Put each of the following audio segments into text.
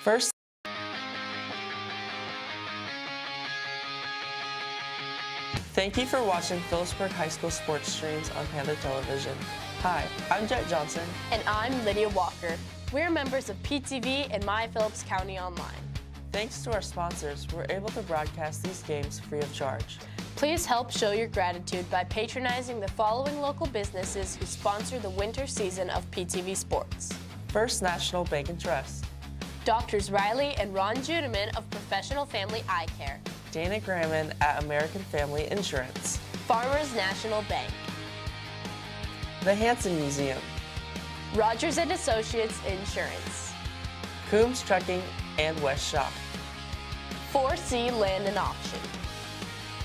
First, thank you for watching Phillipsburg High School sports streams on Panther Television. Hi, I'm Jet Johnson. And I'm Lydia Walker. We're members of PTV and My Phillips County Online. Thanks to our sponsors, we're able to broadcast these games free of charge. Please help show your gratitude by patronizing the following local businesses who sponsor the winter season of PTV Sports. First National Bank and Trust. Doctors Riley and Ron Judeman of Professional Family Eye Care. Dana Gramman at American Family Insurance. Farmers National Bank. The Hanson Museum. Rogers & Associates Insurance. Coombs Trucking and West Shop. 4C Land and Auction.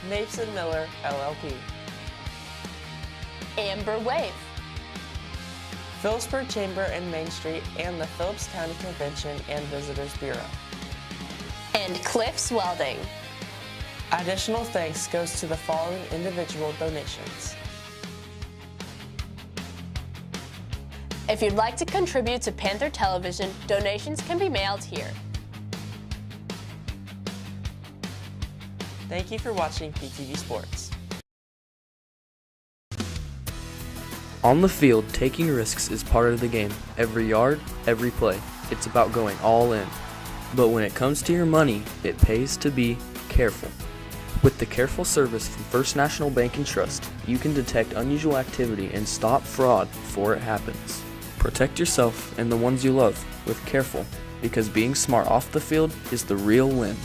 Napes & Miller, LLP. Amber Wave. Phillipsburg Chamber and Main Street and the Phillips County Convention and Visitors Bureau. And Cliffs Welding. Additional thanks goes to the following individual donations. If you'd like to contribute to Panther Television, donations can be mailed here. Thank you for watching PTV Sports. On the field, taking risks is part of the game. Every yard, every play. It's about going all in. But when it comes to your money, it pays to be careful. With the careful service from First National Bank and Trust, you can detect unusual activity and stop fraud before it happens. Protect yourself and the ones you love with Careful, because being smart off the field is the real win.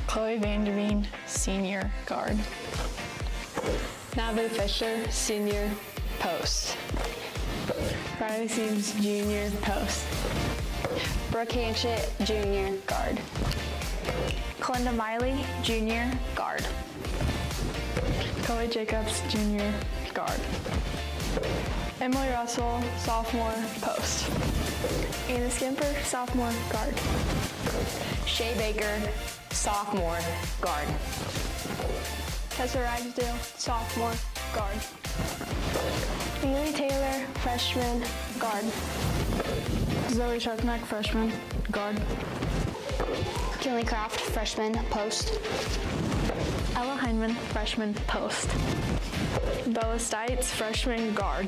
Chloe Vanderveen, senior guard. Navin Fisher, senior post. Riley Seams, junior post. Brooke Hanchett, junior guard. Clinda Miley, junior guard. Chloe Jacobs, junior guard. Emily Russell, sophomore post. Anna Skimper, sophomore guard. Shay Baker, sophomore guard. Tessa Ragsdale, sophomore guard. Bailey Taylor, freshman guard. Zoe Sharkneck, freshman guard. Kinley Kraft, freshman post. Ella Heineman, freshman post. Bella Stites, freshman guard.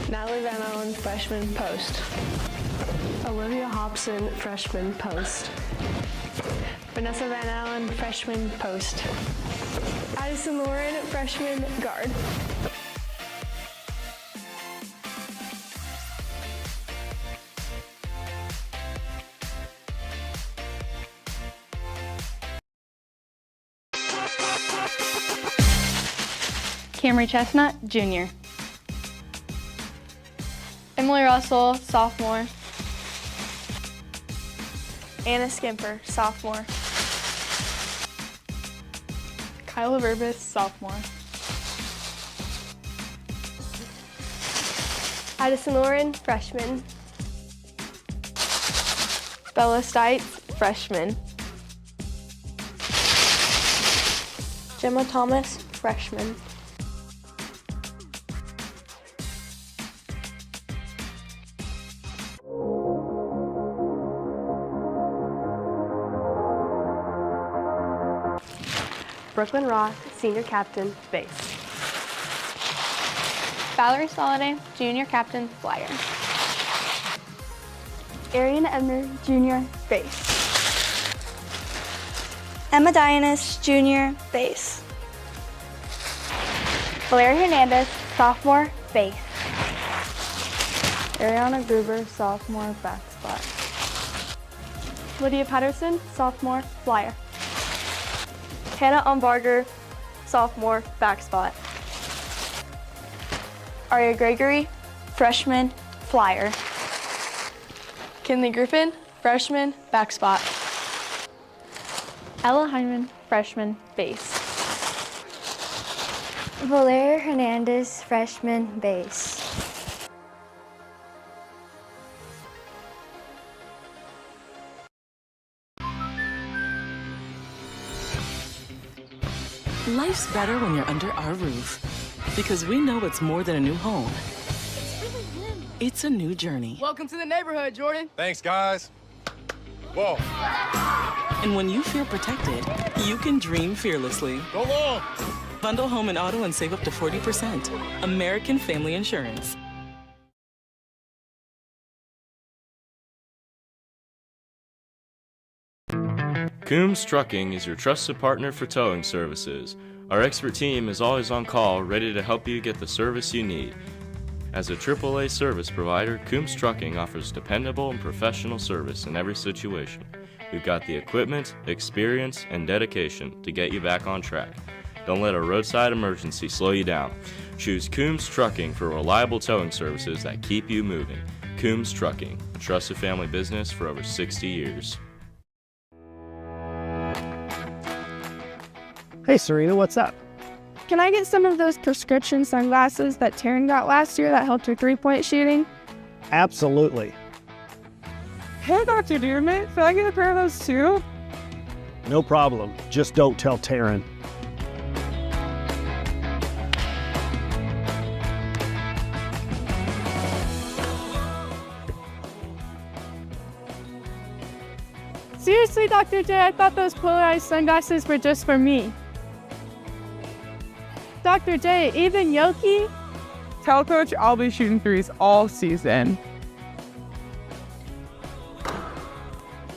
Natalie Van Allen, freshman post. Olivia Hobson, freshman post. Vanessa Van Allen, freshman post. Addison Lauren, freshman guard. Camry Chestnut, junior. Emily Russell, sophomore. Anna Skimper, sophomore. Kyla Verbis, sophomore. Addison Lauren, freshman. Bella Stites, freshman. Gemma Thomas, freshman. Brooklyn Ross, senior captain, base. Valerie Soliday, junior captain, flyer. Arian Ebner, junior, base. Emma Dianis, junior, base. Valeria Hernandez, sophomore, base. Ariana Gruber, sophomore, back spot. Lydia Patterson, sophomore, flyer. Hannah Umbarger, sophomore, back spot. Aria Gregory, freshman, flyer. Kinley Griffin, freshman, back spot. Ella Heineman, freshman, base. Valeria Hernandez, freshman, base. Life's better when you're under our roof. Because we know it's more than a new home. It's a new journey. Welcome to the neighborhood, Jordan. Thanks, guys. Whoa. And when you feel protected, you can dream fearlessly. Go long. Bundle home and auto and save up to 40%. American Family Insurance. Coombs Trucking is your trusted partner for towing services. Our expert team is always on call, ready to help you get the service you need. As a AAA service provider, Coombs Trucking offers dependable and professional service in every situation. We've got the equipment, experience, and dedication to get you back on track. Don't let a roadside emergency slow you down. Choose Coombs Trucking for reliable towing services that keep you moving. Coombs Trucking, a trusted family business for over 60 years. Hey Serena, what's up? Can I get some of those prescription sunglasses that Taryn got last year that helped her three-point shooting? Absolutely. Hey, Dr. Dearman, can I get a pair of those too? No problem. Just don't tell Taryn. Seriously, Dr. J, I thought those polarized sunglasses were just for me. Dr. J, even Yoki? Tell Coach I'll be shooting threes all season.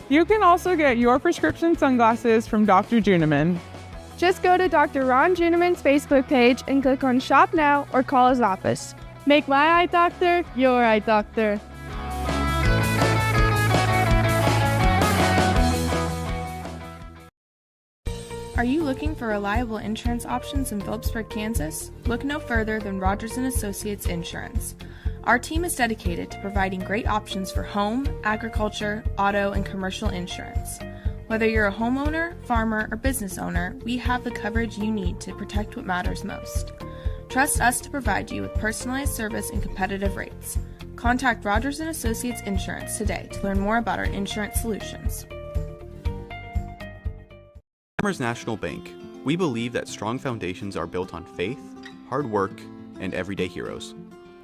You can also get your prescription sunglasses from Dr. Juniman. Just go to Dr. Ron Juniman's Facebook page and click on Shop Now or call his office. Make my eye doctor your eye doctor. Are you looking for reliable insurance options in Phillipsburg, Kansas? Look no further than Rogers & Associates Insurance. Our team is dedicated to providing great options for home, agriculture, auto, and commercial insurance. Whether you're a homeowner, farmer, or business owner, we have the coverage you need to protect what matters most. Trust us to provide you with personalized service and competitive rates. Contact Rogers & Associates Insurance today to learn more about our insurance solutions. Farmers National Bank. We believe that strong foundations are built on faith, hard work, and everyday heroes.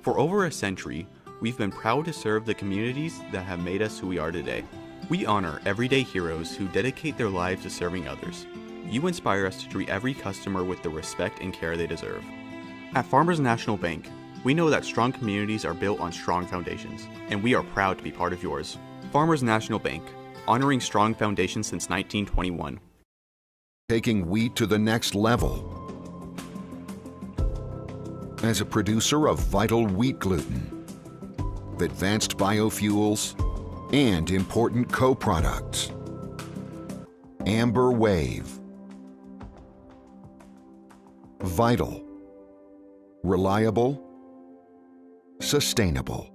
For over a century, we've been proud to serve the communities that have made us who we are today. We honor everyday heroes who dedicate their lives to serving others. You inspire us to treat every customer with the respect and care they deserve. At Farmers National Bank, we know that strong communities are built on strong foundations, and we are proud to be part of yours. Farmers National Bank, honoring strong foundations since 1921. Taking wheat to the next level. As a producer of vital wheat gluten, advanced biofuels, and important co-products. Amber Wave. Vital. Reliable. Sustainable.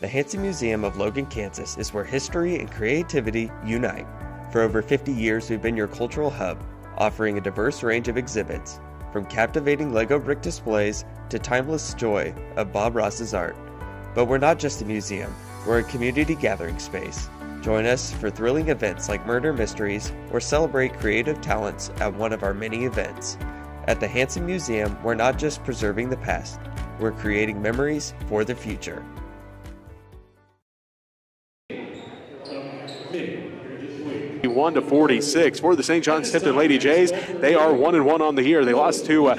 The Hansen Museum of Logan, Kansas is where history and creativity unite. For over 50 years, we've been your cultural hub, offering a diverse range of exhibits, from captivating Lego brick displays to timeless joy of Bob Ross's art. But we're not just a museum, we're a community gathering space. Join us for thrilling events like Murder Mysteries or celebrate creative talents at one of our many events. At the Hansen Museum, we're not just preserving the past, we're creating memories for the future. 1-46 for the St. Johns Tipton Lady Jays. They are 1-1 on the year. They lost to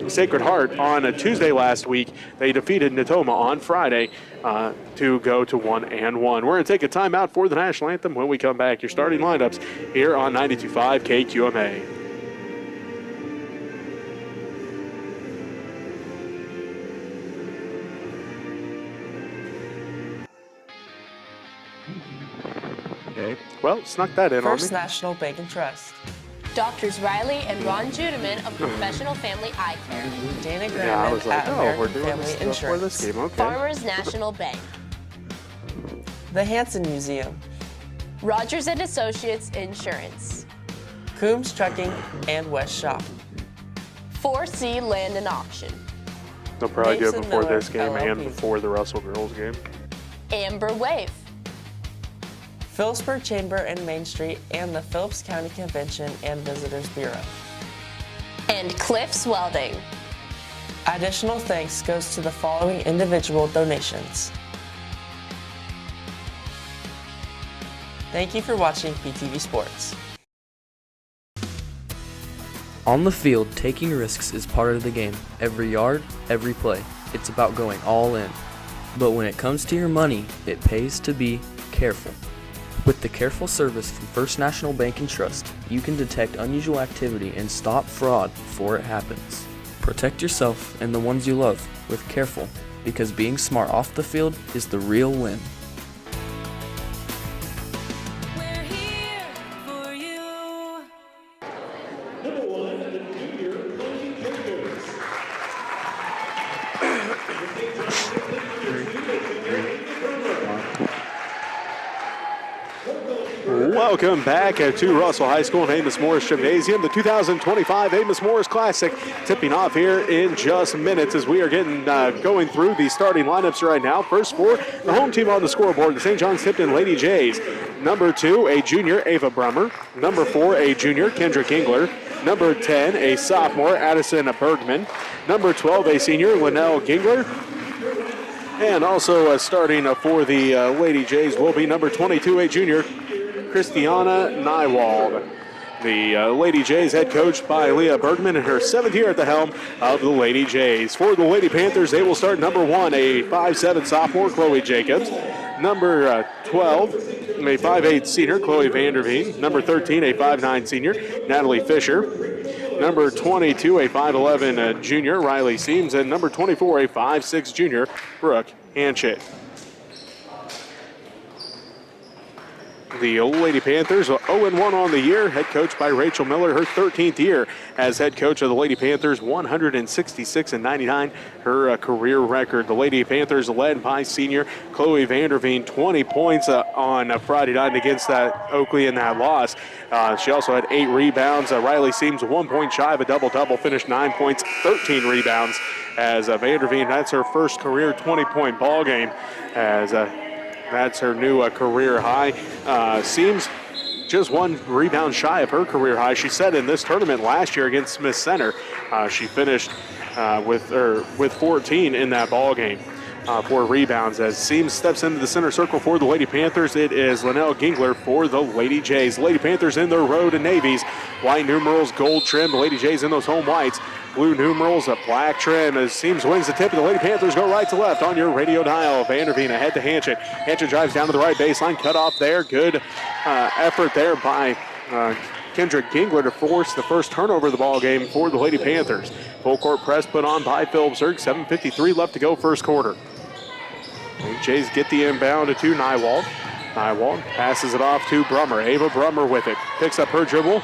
Sacred Heart on a Tuesday last week. They defeated Natoma on Friday to go to 1-1. We're going to take a timeout for the national anthem. When we come back, your starting lineups here on 92.5 KQMA. Okay. Well, snuck that in on me. First National Bank and Trust. Doctors Riley and Ron Judeman of Professional Family Eye Care. Dana Graham Yeah, I was like, at oh, we're American doing Family this stuff for Insurance. this game. Okay. Farmers National Bank. The Hansen Museum. Rogers & Associates Insurance. Coombs Trucking and West Shop. 4C Land and Auction. They'll probably do it Mason before Miller, this game and LLP. before the Russell girls game. Amber Wave. Phillipsburg Chamber and Main Street, and the Phillips County Convention and Visitors Bureau. And Cliff's Welding. Additional thanks goes to the following individual donations. Thank you for watching PTV Sports. On the field, taking risks is part of the game. Every yard, every play. It's about going all in. But when it comes to your money, it pays to be careful. With the careful service from First National Bank and Trust, you can detect unusual activity and stop fraud before it happens. Protect yourself and the ones you love with Careful, because being smart off the field is the real win. Welcome back to Russell High School and Amos-Morris Gymnasium. The 2025 Amos-Morris Classic tipping off here in just minutes as we are getting going through the starting lineups right now. First for the home team on the scoreboard, the St. John's Tipton Lady Jays. Number 2, a junior, Ava Brummer. Number 4, a junior, Kendra Gingler. Number 10, a sophomore, Addison Bergman. Number 12, a senior, Linnell Gingler. And also starting for the Lady Jays will be number 22, a junior, Christiana Nywald. The Lady Jays head coached by Leah Bergman in her 7th year at the helm of the Lady Jays. For the Lady Panthers, they will start number 1, a 5'7" sophomore, Chloe Jacobs. Number 12, a 5'8" senior, Chloe Vanderveen. Number 13, a 5'9" senior, Natalie Fisher. Number 22, a 5'11" junior, Riley Seams. And number 24, a 5'6" junior, Brooke Hanchett. The Lady Panthers 0-1 on the year, head coached by Rachel Miller, her 13th year as head coach of the Lady Panthers, 166-99, her career record. The Lady Panthers led by senior Chloe Vanderveen, 20 points on Friday night against Oakley in that loss. She also had 8 rebounds. Riley Seams 1 point shy of a double-double, finished 9 points, 13 rebounds as Vanderveen, that's her first career 20-point ball game as that's her new career high. Seems just 1 rebound shy of her career high. She said in this tournament last year against Smith Center, she finished with 14 in that ball game. 4 rebounds as Seams steps into the center circle for the Lady Panthers. It is Linnell Gingler for the Lady Jays. Lady Panthers in their road and navies. White numerals, gold trim. The Lady Jays in those home whites. Blue numerals, a black trim as Seams wins the tip, and the Lady Panthers go right to left on your radio dial. Vanderveen ahead to Hanchett. Hanchett drives down to the right baseline, cut off there. Good effort there by Kendra Gingler to force the first turnover of the ball game for the Lady Panthers. Full court press put on by Phillipsburg. 7:53 left to go first quarter. Lady Jays get the inbound to Nywald. Nywald passes it off to Brummer. Ava Brummer with it. Picks up her dribble.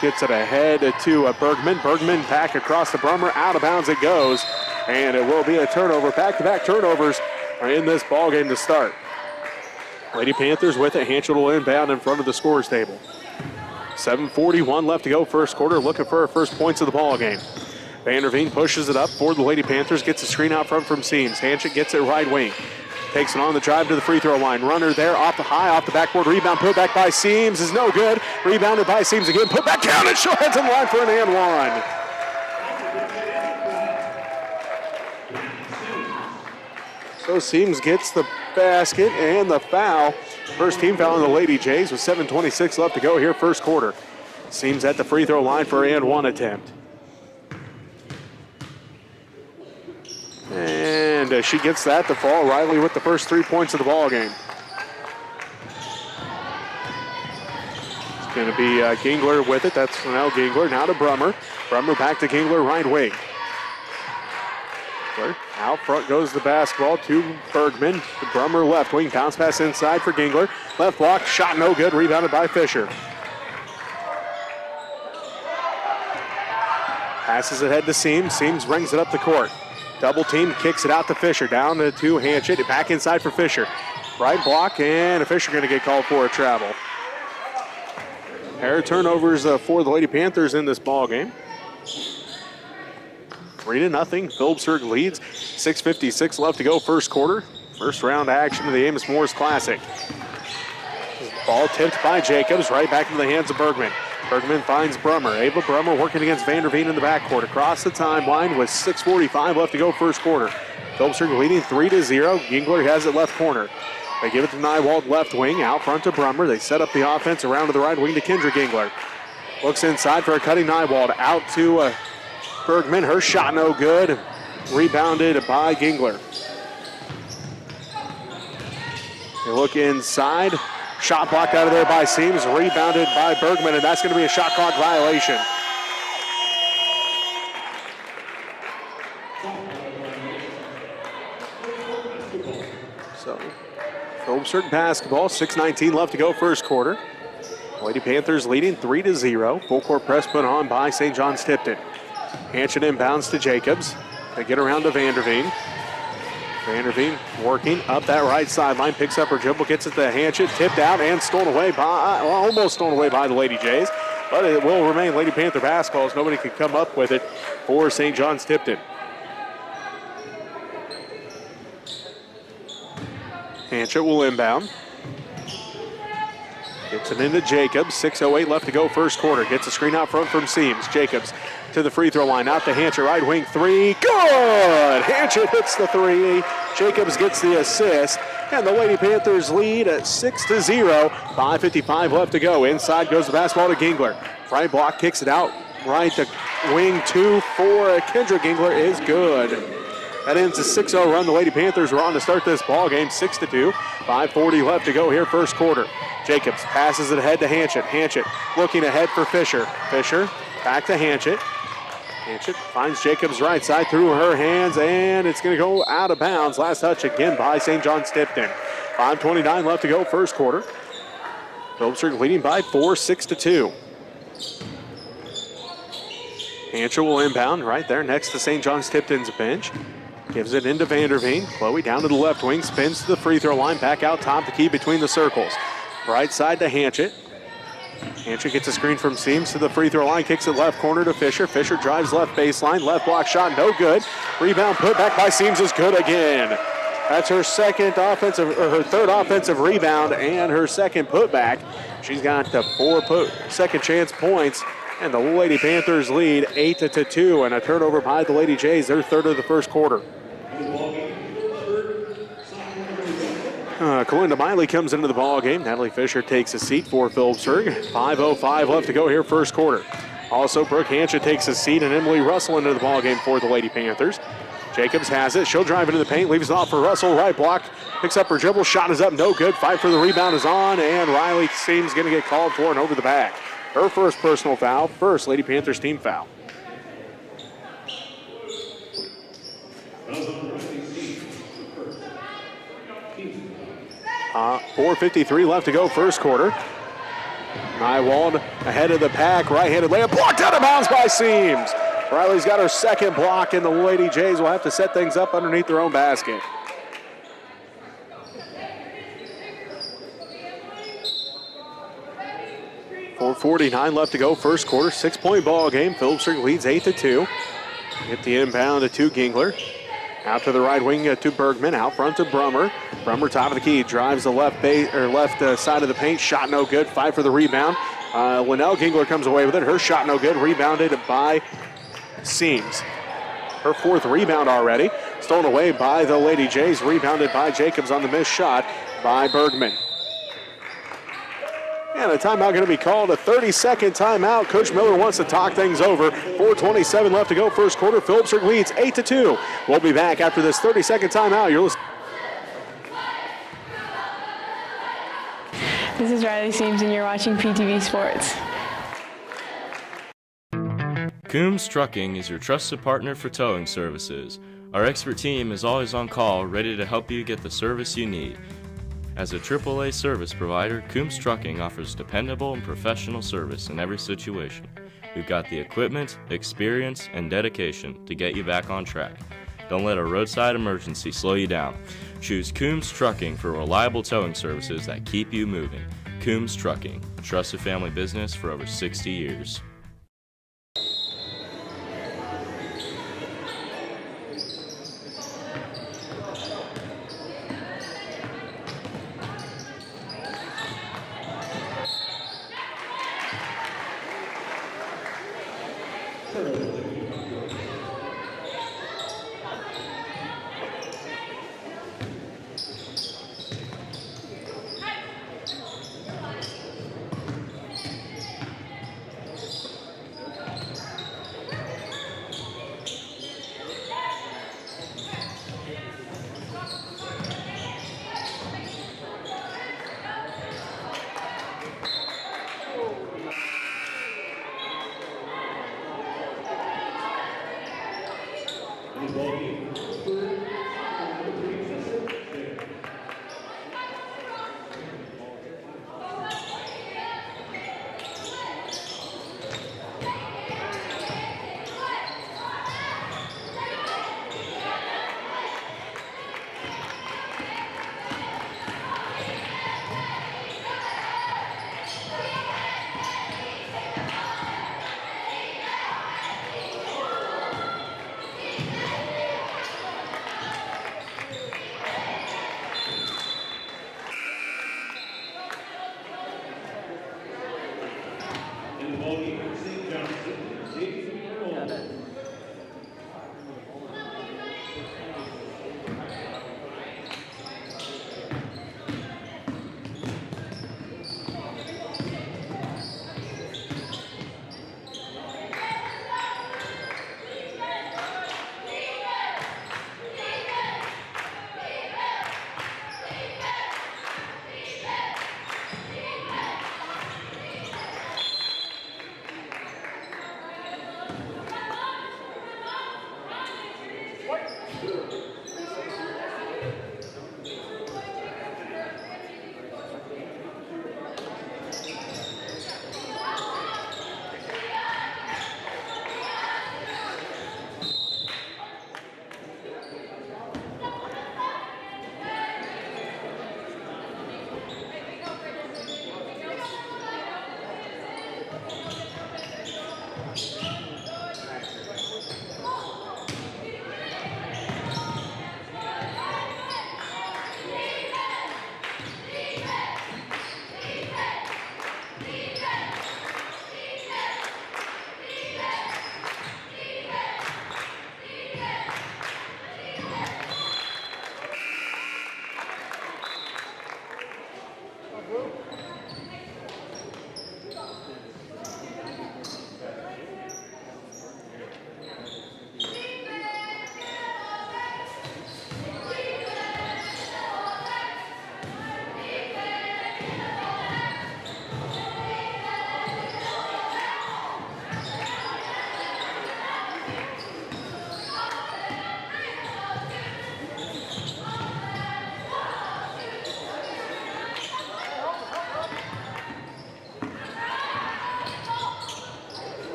Gets it ahead to Bergman. Bergman back across the Brummer. Out of bounds it goes. And it will be a turnover. Back-to-back turnovers are in this ball game to start. Lady Panthers with it. Hanchett will inbound in front of the scorer's table. 7:41 left to go first quarter. Looking for her first points of the ball game. Vanderveen pushes it up for the Lady Panthers. Gets a screen out front from Seams. Hanchett gets it right wing. Takes it on the drive to the free throw line. Runner there off the backboard. Rebound put back by Seams is no good. Rebounded by Seams again. Put back down and she'll head to the line for an and one. So Seams gets the basket and the foul. First team foul on the Lady Jays with 7:26 left to go here first quarter. Seams at the free throw line for an and one attempt. And she gets that to fall. Riley with the first 3 points of the ball game. It's going to be Gingler with it. That's now Gingler. Now to Brummer. Brummer back to Gingler, right wing. Out front goes the basketball to Bergman. Brummer left wing. Bounce pass inside for Gingler. Left block. Shot no good. Rebounded by Fisher. Passes ahead to Seams. Seams brings it up the court. Double team, kicks it out to Fisher. Down to Hanchett. Back inside for Fisher. Right block, and Fisher going to get called for a travel. Pair of turnovers for the Lady Panthers in this ball game. 3-0. Phillipsburg leads. 6:56 left to go first quarter. First round action of the Amos-Morris Classic. Ball tipped by Jacobs, right back into the hands of Bergman. Bergman finds Brummer. Ava Brummer working against Vanderveen in the backcourt. Across the timeline with 6:45 left to go first quarter. Phillipsburg leading 3-0. Gingler has it left corner. They give it to Nywald left wing, out front to Brummer. They set up the offense around to the right wing to Kendra Gingler. Looks inside for a cutting Nywald. Out to Bergman. Her shot no good. Rebounded by Gingler. They look inside. Shot blocked out of there by Seams. Rebounded by Bergman, and that's going to be a shot clock violation. So, Phillipsburg basketball, 6:19 left to go first quarter. Lady Panthers leading 3-0. Full court press put on by St. John's Tipton. Hanchen inbounds to Jacobs. They get around to Vanderveen. Vanderveen working up that right sideline, picks up her dribble, gets it to Hanchen, tipped out and stolen away by, well, almost stolen away by the Lady Jays. But it will remain Lady Panther basketball as nobody can come up with it for St. John's Tipton. Hanchen will inbound. Gets it into Jacobs. 6:08 left to go first quarter. Gets a screen out front from Seams. Jacobs to the free throw line. Out to Hanchen, right wing three. Good! Hanchen hits the three. Jacobs gets the assist. And the Lady Panthers lead at 6-0. 5:55 left to go. Inside goes the basketball to Gingler. Right block kicks it out. Right to wing two for Kendra Gingler is good. That ends a 6-0 run. The Lady Panthers were on to start this ball game, 6-2. 5:40 left to go here first quarter. Jacobs passes it ahead to Hanchen. Hanchen looking ahead for Fisher. Fisher back to Hanchen. Hanchen finds Jacobs right side through her hands, and it's going to go out of bounds. Last touch again by St. John's Tipton. 5:29 left to go first quarter. Phillipsburg leading by 4, 6-2. Hanchen will inbound right there next to St. John's Tipton's bench. Gives it into Vanderveen. Chloe down to the left wing, spins to the free throw line, back out top, the key between the circles. Right side to Hanchen. Hanchen gets a screen from Seams to the free throw line, kicks it left corner to Fisher. Fisher drives left baseline, left block shot, no good. Rebound put back by Seams is good again. That's her her third offensive rebound and her second putback. She's got the 4 second chance points, and the Lady Panthers lead 8-2, and a turnover by the Lady Jays, their third of the first quarter. Kalinda Miley comes into the ball game. Natalie Fisher takes a seat for Phillipsburg. 5:05 left to go here first quarter. Also, Brooke Hanchen takes a seat, and Emily Russell into the ball game for the Lady Panthers. Jacobs has it. She'll drive into the paint, leaves it off for Russell. Right block, picks up her dribble. Shot is up, no good. Fight for the rebound is on, and Riley Seams going to get called for and over the back. Her first personal foul, first Lady Panthers team foul. 4:53 left to go first quarter. Nywald ahead of the pack, right-handed layup, blocked out of bounds by Seams. Riley's got her second block, and the Lady Jays will have to set things up underneath their own basket. .449 left to go first quarter, 6-point ball game. Phillipsburg leads 8-2. Get the inbound to Gingler. Out to the right wing to Bergman, out front to Brummer. Brummer top of the key, drives the left side of the paint, shot no good, fight for the rebound. Linnell Gingler comes away with it, her shot no good, rebounded by Seams. Her fourth rebound already, stolen away by the Lady Jays, rebounded by Jacobs on the missed shot by Bergman. And a timeout going to be called, a 30-second timeout. Coach Miller wants to talk things over. 4:27 left to go first quarter. Phillipsburg leads 8-2. We'll be back after this 30-second timeout. You're listening. This is Riley Seams, and you're watching PTV Sports. Coombs Trucking is your trusted partner for towing services. Our expert team is always on call, ready to help you get the service you need. As a AAA service provider, Coombs Trucking offers dependable and professional service in every situation. We've got the equipment, experience, and dedication to get you back on track. Don't let a roadside emergency slow you down. Choose Coombs Trucking for reliable towing services that keep you moving. Coombs Trucking, a trusted family business for over 60 years.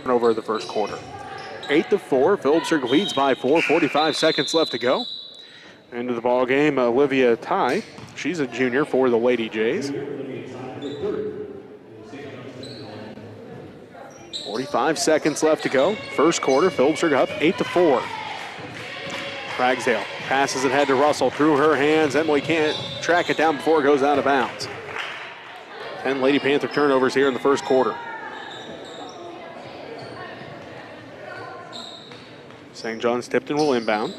Over the first quarter. 8-4, Phillipsburg leads by 4, 45 seconds left to go. Into the ball game, Olivia Ty. She's a junior for the Lady Jays. 45 seconds left to go. First quarter, Phillipsburg up 8-4. Ragsdale passes it ahead to Russell through her hands. Emily can't track it down before it goes out of bounds. 10 Lady Panther turnovers here in the first quarter. St. John's Tipton will inbound.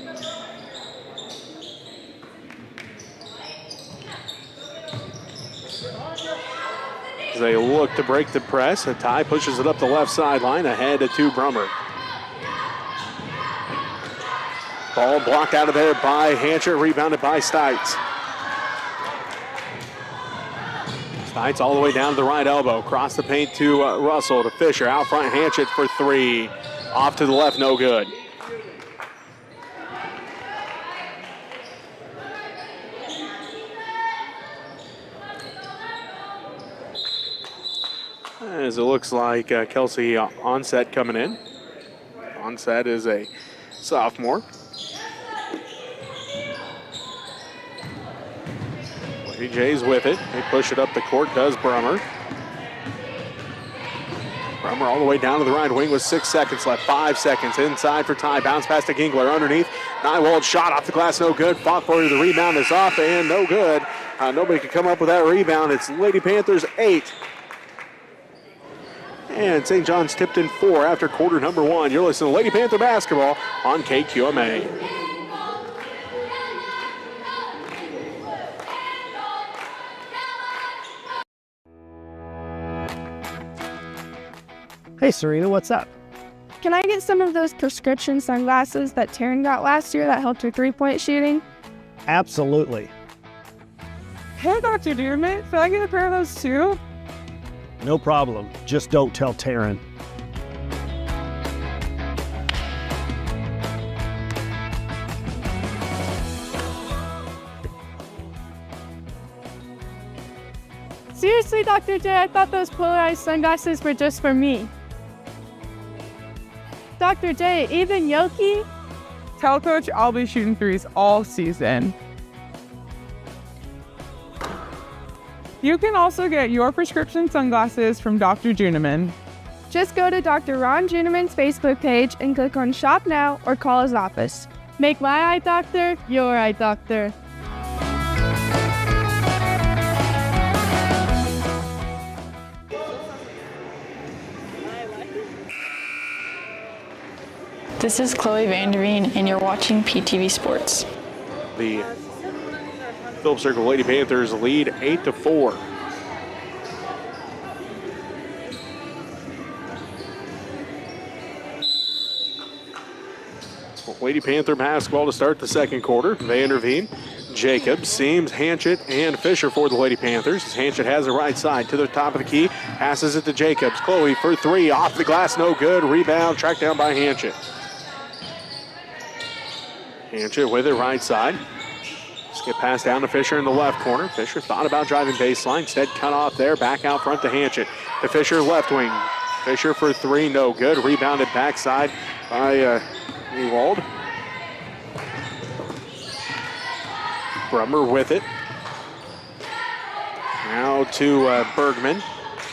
As they look to break the press, a tie pushes it up the left sideline ahead to Brummer. Ball blocked out of there by Hanchett, rebounded by Stites. Stites all the way down to the right elbow, across the paint to Russell, to Fisher, out front Hanchett for three. Off to the left, no good. As it looks like Kelsey Onset coming in. Onset is a sophomore. Lady Jays with it. They push it up the court, does Brummer. Brummer all the way down to the right wing with 6 seconds left. 5 seconds inside for Ty. Bounce pass to Gingler underneath. Nywald shot off the glass, no good. Fought for the rebound is off and no good. Nobody could come up with that rebound. It's Lady Panthers 8. And St. John's Tipton 4 after quarter number 1. You're listening to Lady Panther basketball on KQMA. Hey, Serena, what's up? Can I get some of those prescription sunglasses that Taryn got last year that helped her three-point shooting? Absolutely. Hey, Dr. Dearman, can I get a pair of those too? No problem. Just don't tell Taryn. Seriously, Dr. J, I thought those polarized sunglasses were just for me. Dr. J, even Yoki? Tell Coach I'll be shooting threes all season. You can also get your prescription sunglasses from Dr. Juneman. Just go to Dr. Ron Juneman's Facebook page and click on Shop Now or call his office. Make my eye doctor your eye doctor. This is Chloe Vanderveen, and you're watching PTV Sports. The Phillips Circle Lady Panthers lead 8-4. Lady Panther basketball to start the second quarter. Vanderveen, Jacobs, Seams, Hanchett, and Fisher for the Lady Panthers. Hanchett has the right side to the top of the key, passes it to Jacobs. Chloe for three, off the glass, no good. Rebound, tracked down by Hanchett. Hanchett with it right side. Skip pass down to Fisher in the left corner. Fisher thought about driving baseline, instead cut off there, back out front to Hanchett. To Fisher, left wing. Fisher for three, no good. Rebounded backside by Ewald. Brummer with it. Now to Bergman.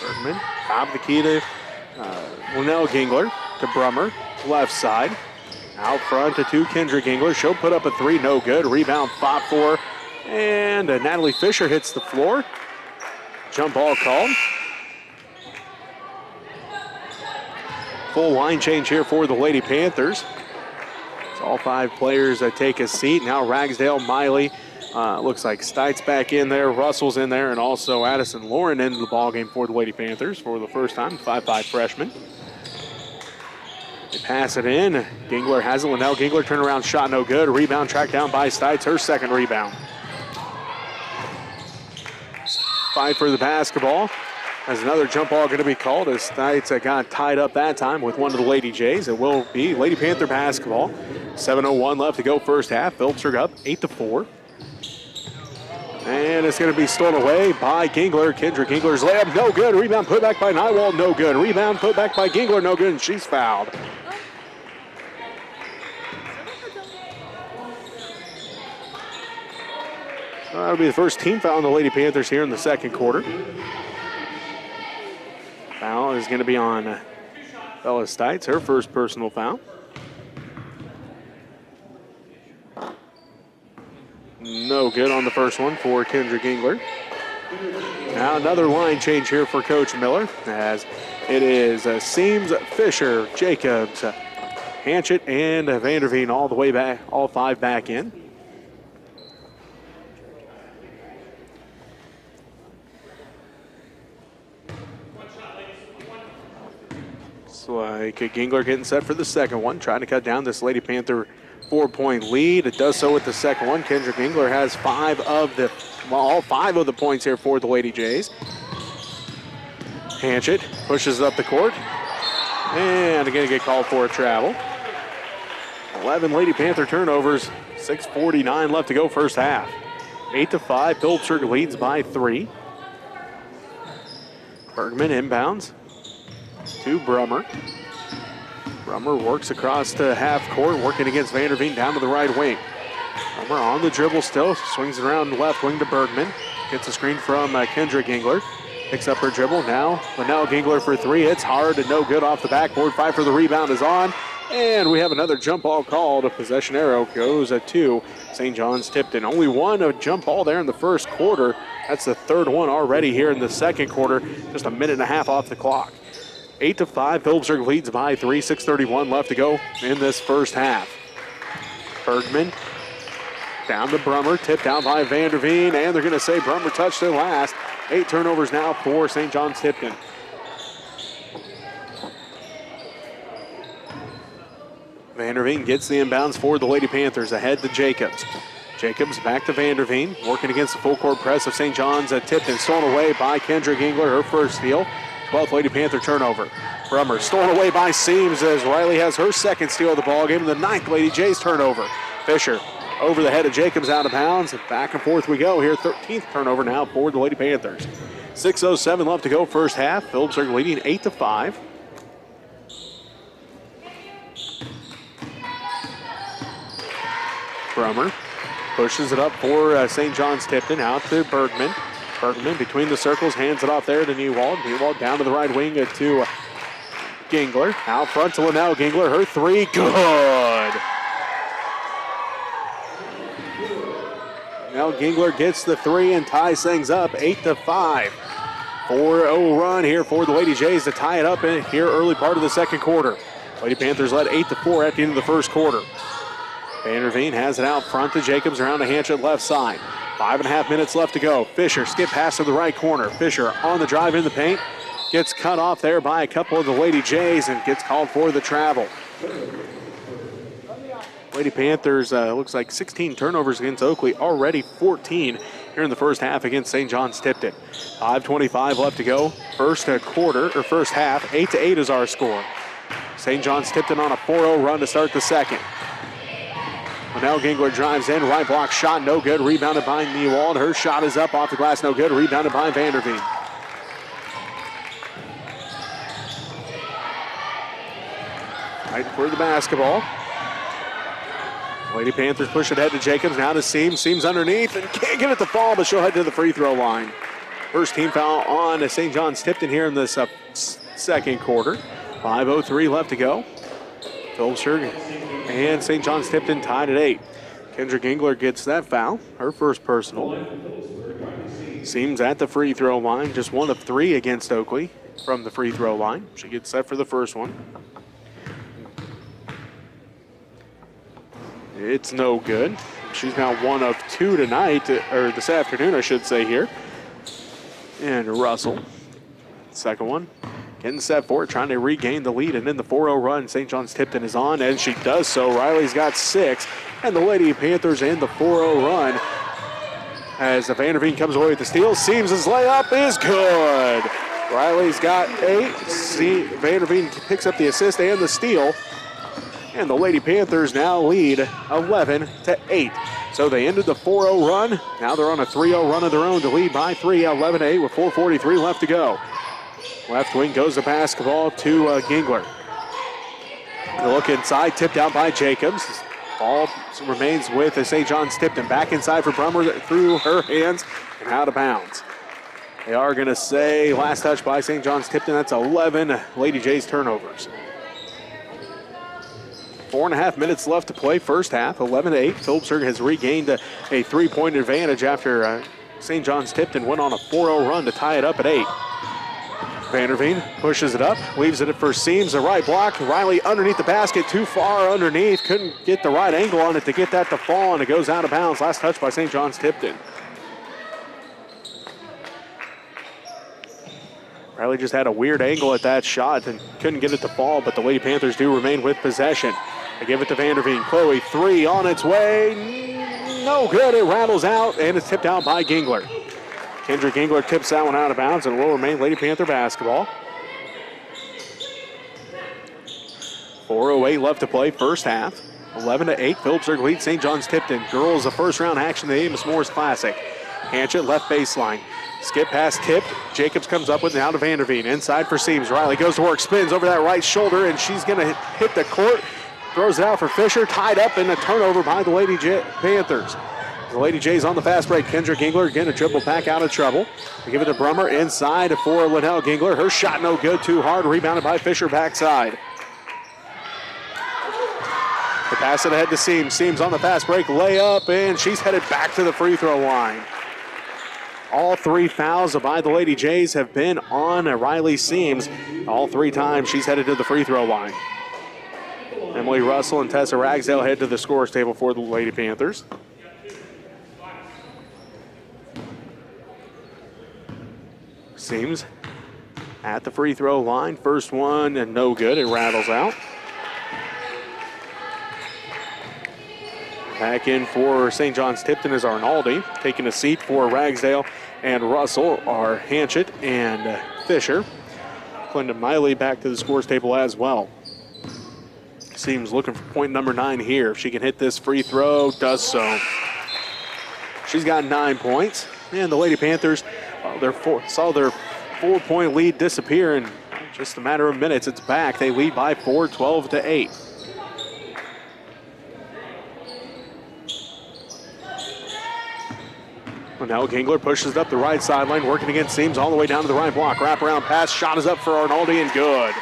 Bergman, top of the key to Linnell Gingler. To Brummer, left side. Out front to Kendra Gingler. She'll put up a three, no good. Rebound, fought for. And Natalie Fisher hits the floor. Jump ball called. Full line change here for the Lady Panthers. So all five players take a seat. Now Ragsdale, Miley, looks like Stites back in there, Russell's in there, and also Addison Lauren into the ballgame for the Lady Panthers for the first time, 5'5" freshman. They pass it in. Gingler has it. Linnell Gingler turnaround shot, no good. Rebound tracked down by Stites, her second rebound. Fight for the basketball. As another jump ball going to be called as Stites got tied up that time with one of the Lady Jays. It will be Lady Panther basketball. 7:01 left to go first half. Phillipsburg up 8-4. And it's going to be stolen away by Gingler. Kendra Gingler's layup, no good. Rebound put back by Nywald, no good. Rebound put back by Gingler, no good, and she's fouled. So that'll be the first team foul on the Lady Panthers here in the second quarter. Foul is going to be on Bella Stites, her first personal foul. No good on the first one for Kendra Gingler. Now another line change here for Coach Miller as it is Seams, Fisher, Jacobs, Hanchett, and Vanderveen all the way back, all five back in. Looks like Gingler getting set for the second one, trying to cut down this Lady Panther 4-point lead. It does so with the second one. Kendra Gingler has all five of the points here for the Lady Jays. Hanchett pushes up the court. And again, get called for a travel. 11 Lady Panther turnovers. 6:49 left to go first half. 8-5. Phillipsburg leads by 3. Bergman inbounds to Brummer. Brummer works across to half court, working against Vanderveen down to the right wing. Brummer on the dribble still, swings it around the left wing to Bergman. Gets a screen from Kendra Gingler. Picks up her dribble. Now Linnell Gingler for three. It's hard and no good off the backboard. Fight for the rebound is on. And we have another jump ball called. A possession arrow goes to St. John's Tipton. Only one jump ball there in the first quarter. That's the third one already here in the second quarter. Just a minute and a half off the clock. 8-5, Phillipsburg leads by 3, 6:31 left to go in this first half. Bergman down to Brummer, tipped down by Vanderveen, and they're going to say Brummer touched it last. 8 turnovers now for St. John's Tipton. Vanderveen gets the inbounds for the Lady Panthers, ahead to Jacobs. Jacobs back to Vanderveen, working against the full court press of St. John's Tipton, stolen away by Kendra Gingler, her first steal. 12th Lady Panther turnover. Brummer stolen away by Seams as Riley has her second steal of the ball game. The 9th Lady Jays turnover. Fisher over the head of Jacobs, out of bounds. Back and forth we go here. 13th turnover now for the Lady Panthers. 6:07 left to go first half. Phillipsburg leading 8-5. Brummer pushes it up for St. John's Tipton, out to Bergman. Bergman between the circles, hands it off there to Newald. Newald down to the right wing to Gingler out front to Linnell Gingler. Her three, good. Linnell Gingler gets the three and ties things up 8-5. 4-0 run here for the Lady Jays to tie it up in here early part of the second quarter. Lady Panthers led 8-4 at the end of the first quarter. Vanderveen has it out front to Jacobs around the Hanchett left side. 5.5 minutes left to go. Fisher skip pass to the right corner. Fisher on the drive in the paint. Gets cut off there by a couple of the Lady Jays and gets called for the travel. Lady Panthers looks like 16 turnovers against Oakley, already 14 here in the first half against St. John's Tipton. 5:25 left to go. First half, 8-8 is our score. St. John's Tipton on a 4-0 run to start the second. Linnell Gingler drives in, right block shot, no good. Rebounded by Newald. Her shot is up off the glass, no good. Rebounded by Vanderveen. Right for the basketball. Lady Panthers push it ahead to Jacobs, now to Seams. Seams underneath and can't get it to fall, but she'll head to the free throw line. First team foul on St. John's Tipton here in this second quarter. 5:03 left to go. Philipsburg and St. John's Tipton tied at 8. Kendra Gingler gets that foul, her first personal. Seams at the free throw line, just 1 of 3 against Oakley from the free throw line. She gets set for the first one. It's no good. She's now 1 of 2 tonight, or this afternoon, I should say here. And Russell, second one. Getting set for it, trying to regain the lead, and then the 4-0 run St. John's Tipton is on, and she does so. Riley's got 6, and the Lady Panthers in the 4-0 run. As the Vanderveen comes away with the steal, Seams' layup is good. Riley's got 8. Vanderveen picks up the assist and the steal. And the Lady Panthers now lead 11-8. So they ended the 4-0 run. Now they're on a 3-0 run of their own to lead by 3, 11-8 with 4:43 left to go. Left wing goes the basketball to Gingler. The look inside, tipped out by Jacobs. Ball remains with St. John's Tipton. Back inside for Brummer through her hands and out of bounds. They are going to say last touch by St. John's Tipton. That's 11 Lady Jays turnovers. 4.5 minutes left to play, first half, 11-8. Philipsburg has regained a 3-point advantage after St. John's Tipton went on a 4-0 run to tie it up at 8. Vanderveen pushes it up, leaves it for Seams, the right block. Riley underneath the basket, too far underneath. Couldn't get the right angle on it to get that to fall, and it goes out of bounds. Last touch by St. John's Tipton. Riley just had a weird angle at that shot and couldn't get it to fall, but the Lady Panthers do remain with possession. They give it to Vanderveen. Chloe, 3 on its way. No good. It rattles out, and it's tipped out by Gingler. Kendra Gingler tips that one out of bounds, and it will remain Lady Panther basketball. 4:08 left to play, first half. 11-8. Philipsburg leads St. John's Tipton. Girls, the first round action of the Amos-Morris Classic. Hanchett left baseline. Skip pass tipped. Jacobs comes up with it now to Vanderveen. Inside for Seams. Riley goes to work, spins over that right shoulder, and she's going to hit the court. Throws it out for Fisher. Tied up in a turnover by the Lady Panthers. The Lady Jays on the fast break. Kendra Gingler again a dribble back out of trouble. They give it to Brummer inside for Linnell Gingler. Her shot no good, too hard. Rebounded by Fisher backside. They pass it ahead to Seams. Seams on the fast break, layup, and she's headed back to the free throw line. All 3 fouls by the Lady Jays have been on Riley Seams. All 3 times she's headed to the free throw line. Emily Russell and Tessa Ragsdale head to the scorer's table for the Lady Panthers. Seams at the free throw line. First one and no good. It rattles out. Back in for St. John's Tipton is Arnaldi. Taking a seat for Ragsdale and Russell are Hanchett and Fisher. Clinton Miley back to the scores table as well. Seems looking for point number 9 here. If she can hit this free throw, does so. She's got 9 points. And the Lady Panthers saw their 4-point lead disappear in just a matter of minutes. It's back. They lead by 4, 12-8. Now Gingler pushes it up the right sideline, working against Seams all the way down to the right block. Wraparound pass, shot is up for Arnaldi and good.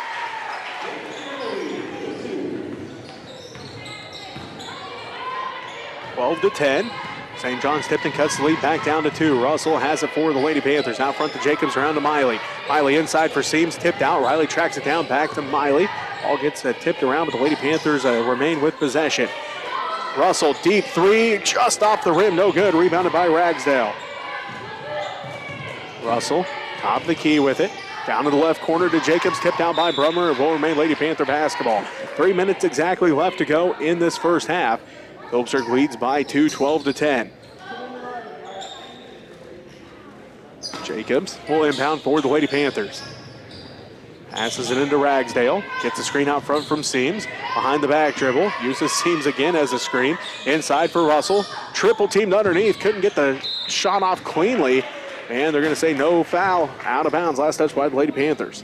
12-10. St. John's Tipton cuts the lead back down to 2. Russell has it for the Lady Panthers. Out front to Jacobs, around to Miley. Miley inside for Seams, tipped out. Riley tracks it down, back to Miley. All gets tipped around, but the Lady Panthers remain with possession. Russell, deep three, just off the rim, no good. Rebounded by Ragsdale. Russell, top of the key with it. Down to the left corner to Jacobs, tipped out by Brummer. It will remain Lady Panther basketball. 3 minutes exactly left to go in this first half. Phillipsburg leads by 2, 12-10. Jacobs will inbound for the Lady Panthers. Passes it into Ragsdale. Gets a screen out front from Seams. Behind the back dribble. Uses Seams again as a screen. Inside for Russell. Triple teamed underneath. Couldn't get the shot off cleanly. And they're going to say no foul. Out of bounds. Last touch by the Lady Panthers.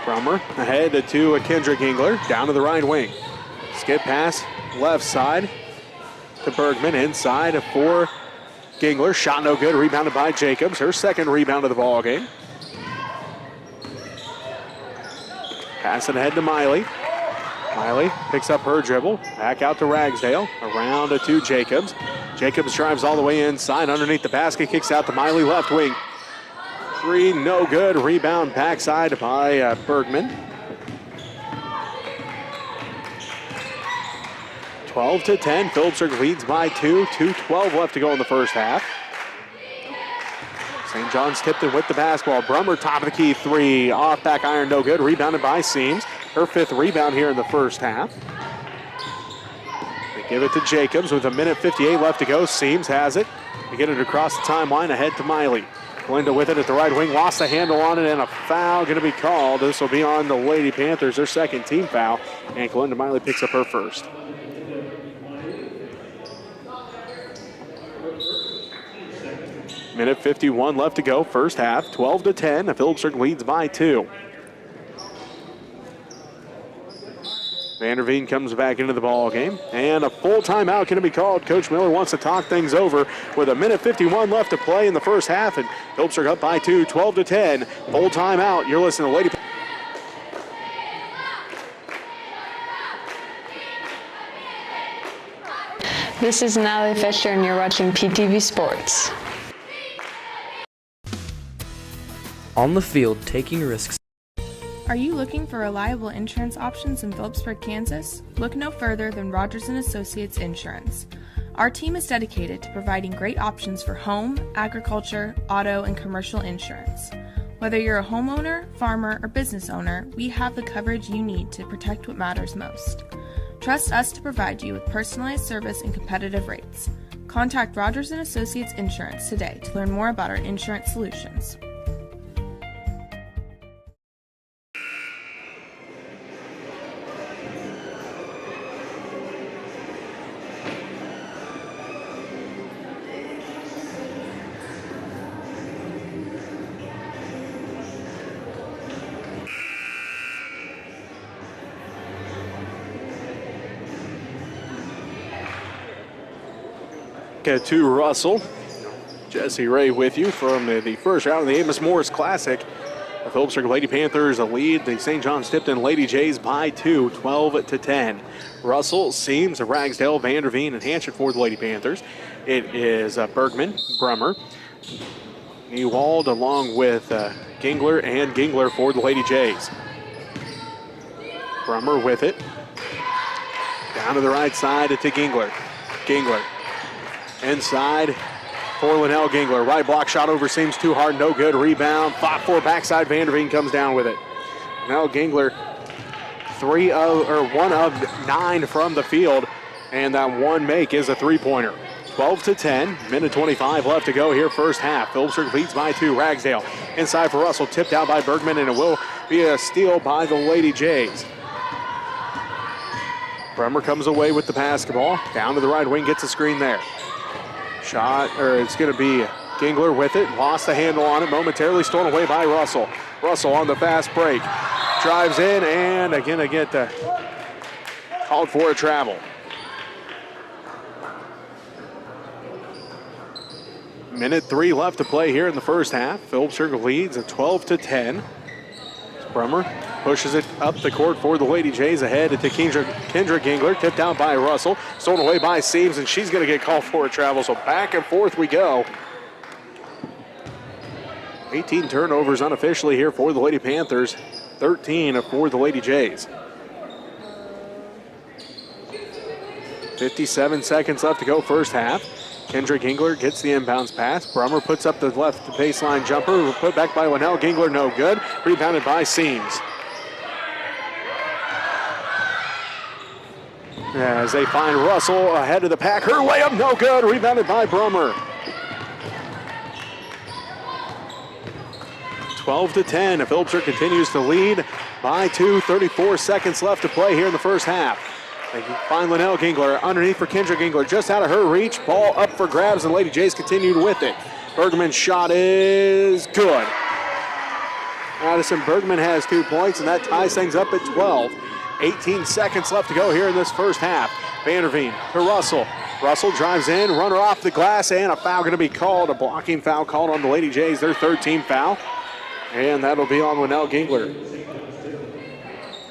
Brummer ahead to Kendra Gingler. Down to the right wing. Skip pass left side to Bergman. Inside for Gingler. Shot no good. Rebounded by Jacobs. Her second rebound of the ball game. Pass it ahead to Miley. Miley picks up her dribble. Back out to Ragsdale. Around to Jacobs. Jacobs drives all the way inside. Underneath the basket. Kicks out to Miley. Left wing. Three, no good. Rebound backside by Bergman. 12-10. Phillipsburg leads by 2. 2:12 left to go in the first half. St. John's Tipton with the basketball. Brummer, top of the key, three. Off back iron, no good. Rebounded by Seams. Her fifth rebound here in the first half. They give it to Jacobs with 1:58 left to go. Seams has it. They get it across the timeline ahead to Miley. Glinda with it at the right wing. Lost the handle on it, and a foul going to be called. This will be on the Lady Panthers, their second team foul. And Glinda Miley picks up her first. Minute 51 left to go, first half, 12-10. Phillipsburg leads by 2. Vanderveen comes back into the ball game, and a full timeout going to be called. Coach Miller wants to talk things over with 1:51 left to play in the first half, and Phillipsburg up by 2, 12-10. Full timeout. You're listening to Lady. This is Natalie Fisher, and you're watching PTV Sports. On the field, taking risks. Are you looking for reliable insurance options in Phillipsburg, Kansas? Look no further than Rogers & Associates Insurance. Our team is dedicated to providing great options for home, agriculture, auto, and commercial insurance. Whether you're a homeowner, farmer, or business owner, we have the coverage you need to protect what matters most. Trust us to provide you with personalized service and competitive rates. Contact Rogers & Associates Insurance today to learn more about our insurance solutions. To Russell. Jesse Ray with you from the first round of the Amos-Morris Classic. The Phillipsburg Lady Panthers lead the St. John's Tipton Lady Jays by 2, 12-10. Russell, Seams, Ragsdale, Vanderveen, and Hanchett for the Lady Panthers. It is Bergman, Brummer, Newald along with Gingler and Gingler for the Lady Jays. Brummer with it. Down to the right side to Gingler. Gingler. Inside for Linnell Gingler. Right block shot over Seams too hard, no good. Rebound, fought for backside. Vanderveen comes down with it. Linnell Gingler, 1 of 9 from the field, and that one make is a three-pointer. 12-10, minute 25 left to go here, first half. Phillipsburg leads by 2. Ragsdale inside for Russell, tipped out by Bergman, and it will be a steal by the Lady Jays. Brummer comes away with the basketball. Down to the right wing, gets a screen there. Shot, or it's going to be Gingler with it. Lost the handle on it, momentarily stolen away by Russell. Russell on the fast break. Drives in, and again, I get called for a travel. Minute 3 left to play here in the first half. Phillipsburg leads at 12-10. Brummer pushes it up the court for the Lady Jays, ahead to Kendra Gingler, tipped out by Russell, stolen away by Seams, and she's going to get called for a travel, so back and forth we go. 18 turnovers unofficially here for the Lady Panthers, 13 for the Lady Jays. 57 seconds left to go first half. Kendra Gingler gets the inbounds pass. Brummer puts up the left baseline jumper. Put back by Winnell. Gingler no good. Rebounded by Seams. As they find Russell ahead of the pack. Her layup no good. Rebounded by Brummer. 12-10. Phillipsburg continues to lead by 2. 34 seconds left to play here in the first half. They find Linnell Gingler underneath for Kendra Gingler, just out of her reach. Ball up for grabs, and Lady Jays continued with it. Bergman's shot is good. Addison Bergman has 2 points, and that ties things up at 12. 18 seconds left to go here in this first half. Vanderveen to Russell. Russell drives in, runner off the glass, and a foul going to be called. A blocking foul called on the Lady Jays, their third team foul. And that'll be on Linnell Gingler.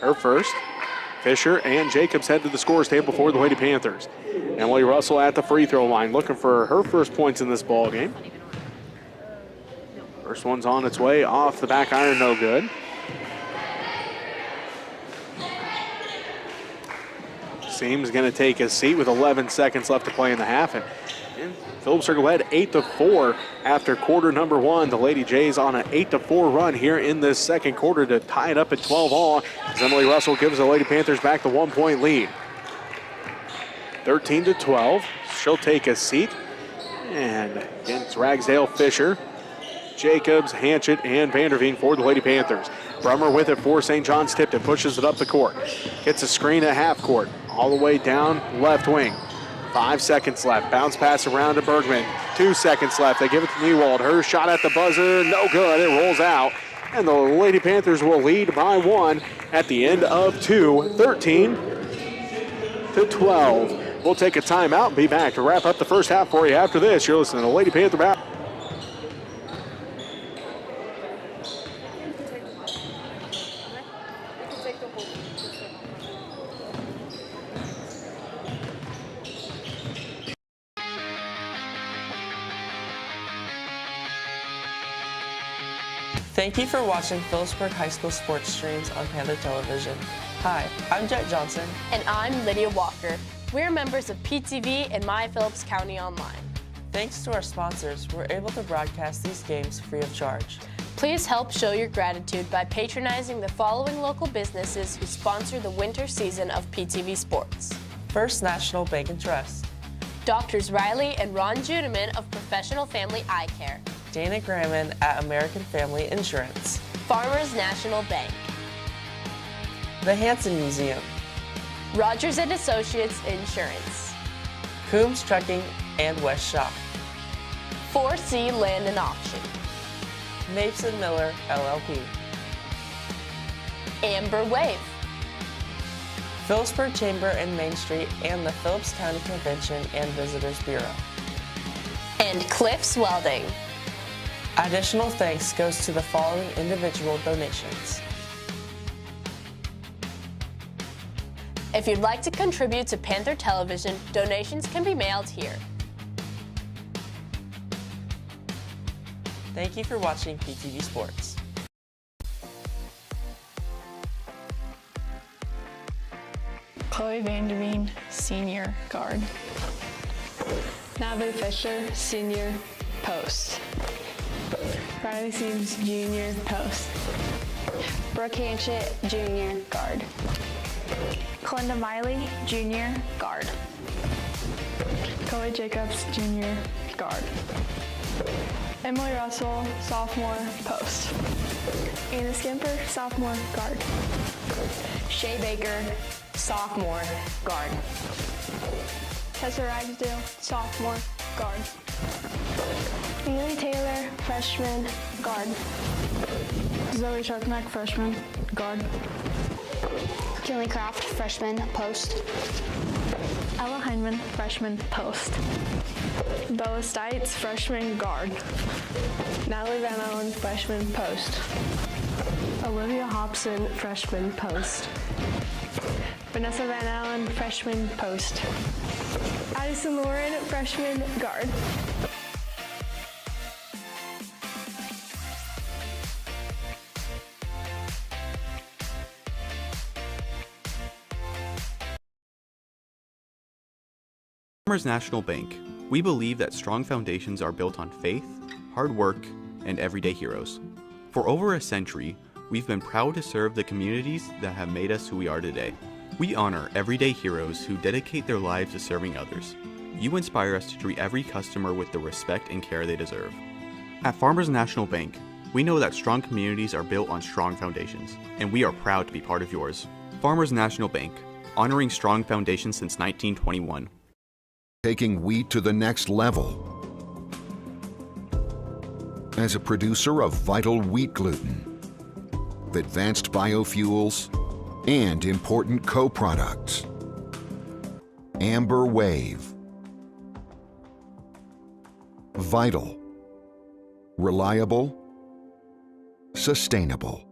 Her first. Fisher and Jacobs head to the scores table for the Lady Panthers. Emily Russell at the free throw line, looking for her first points in this ball game. First one's on its way off the back iron, no good. Seams going to take a seat with 11 seconds left to play in the half. And Phillipsburg led 8-4 after quarter number 1. The Lady Jays on an 8-4 run here in this second quarter to tie it up at 12 all. As Emily Russell gives the Lady Panthers back the 1-point lead. 13-12. She'll take a seat. And again, it's Ragsdale, Fisher, Jacobs, Hanchett, and Vanderveen for the Lady Panthers. Brummer with it for St. John's Tipton. Pushes it up the court. Gets a screen at half court. All the way down left wing. 5 seconds left. Bounce pass around to Bergman. 2 seconds left. They give it to Newald. Her shot at the buzzer. No good. It rolls out. And the Lady Panthers will lead by 1 at the end of 2. 13-12. We'll take a timeout and be back to wrap up the first half for you after this. You're listening to Lady Panther Back. Thank you for watching Phillipsburg High School sports streams on Panther Television. Hi, I'm Jet Johnson. And I'm Lydia Walker. We're members of PTV and My Phillips County Online. Thanks to our sponsors, we're able to broadcast these games free of charge. Please help show your gratitude by patronizing the following local businesses who sponsor the winter season of PTV Sports. First National Bank and Trust. Doctors Riley and Ron Juneman of Professional Family Eye Care. Dana Gramman at American Family Insurance. Farmers National Bank. The Hanson Museum. Rogers & Associates Insurance. Coombs Trucking and West Shop. 4C Land and Auction. Mapes & Miller, LLP. Amber Wave. Phillipsburg Chamber and Main Street and the Phillips County Convention and Visitors Bureau. And Cliffs Welding. Additional thanks goes to the following individual donations. If you'd like to contribute to Panther Television, donations can be mailed here. Thank you for watching PTV Sports. Chloe Vanderveen, senior guard. Natalie Fisher, senior post. Riley Seams, junior post. Brooke Hanchett, junior guard. Clinda Miley, junior guard. Chloe Jacobs, junior guard. Emily Russell, sophomore post. Anna Skimper, sophomore guard. Shay Baker, sophomore guard. Tessa Ragsdale, sophomore guard. Neely Taylor, freshman guard. Zoe Sharkneck, freshman guard. Kinley Craft, freshman post. Ella Heineman, freshman post. Bella Stites, freshman guard. Natalie Van Allen, freshman post. Olivia Hobson, freshman, post. Vanessa Van Allen, freshman, post. Addison Lauren, freshman, guard. Farmers National Bank. We believe that strong foundations are built on faith, hard work, and everyday heroes. For over a century, we've been proud to serve the communities that have made us who we are today. We honor everyday heroes who dedicate their lives to serving others. You inspire us to treat every customer with the respect and care they deserve. At Farmers National Bank, we know that strong communities are built on strong foundations, and we are proud to be part of yours. Farmers National Bank, honoring strong foundations since 1921. Taking wheat to the next level. As a producer of vital wheat gluten, advanced biofuels, and important co-products. Amber Wave. Vital. Reliable. Sustainable.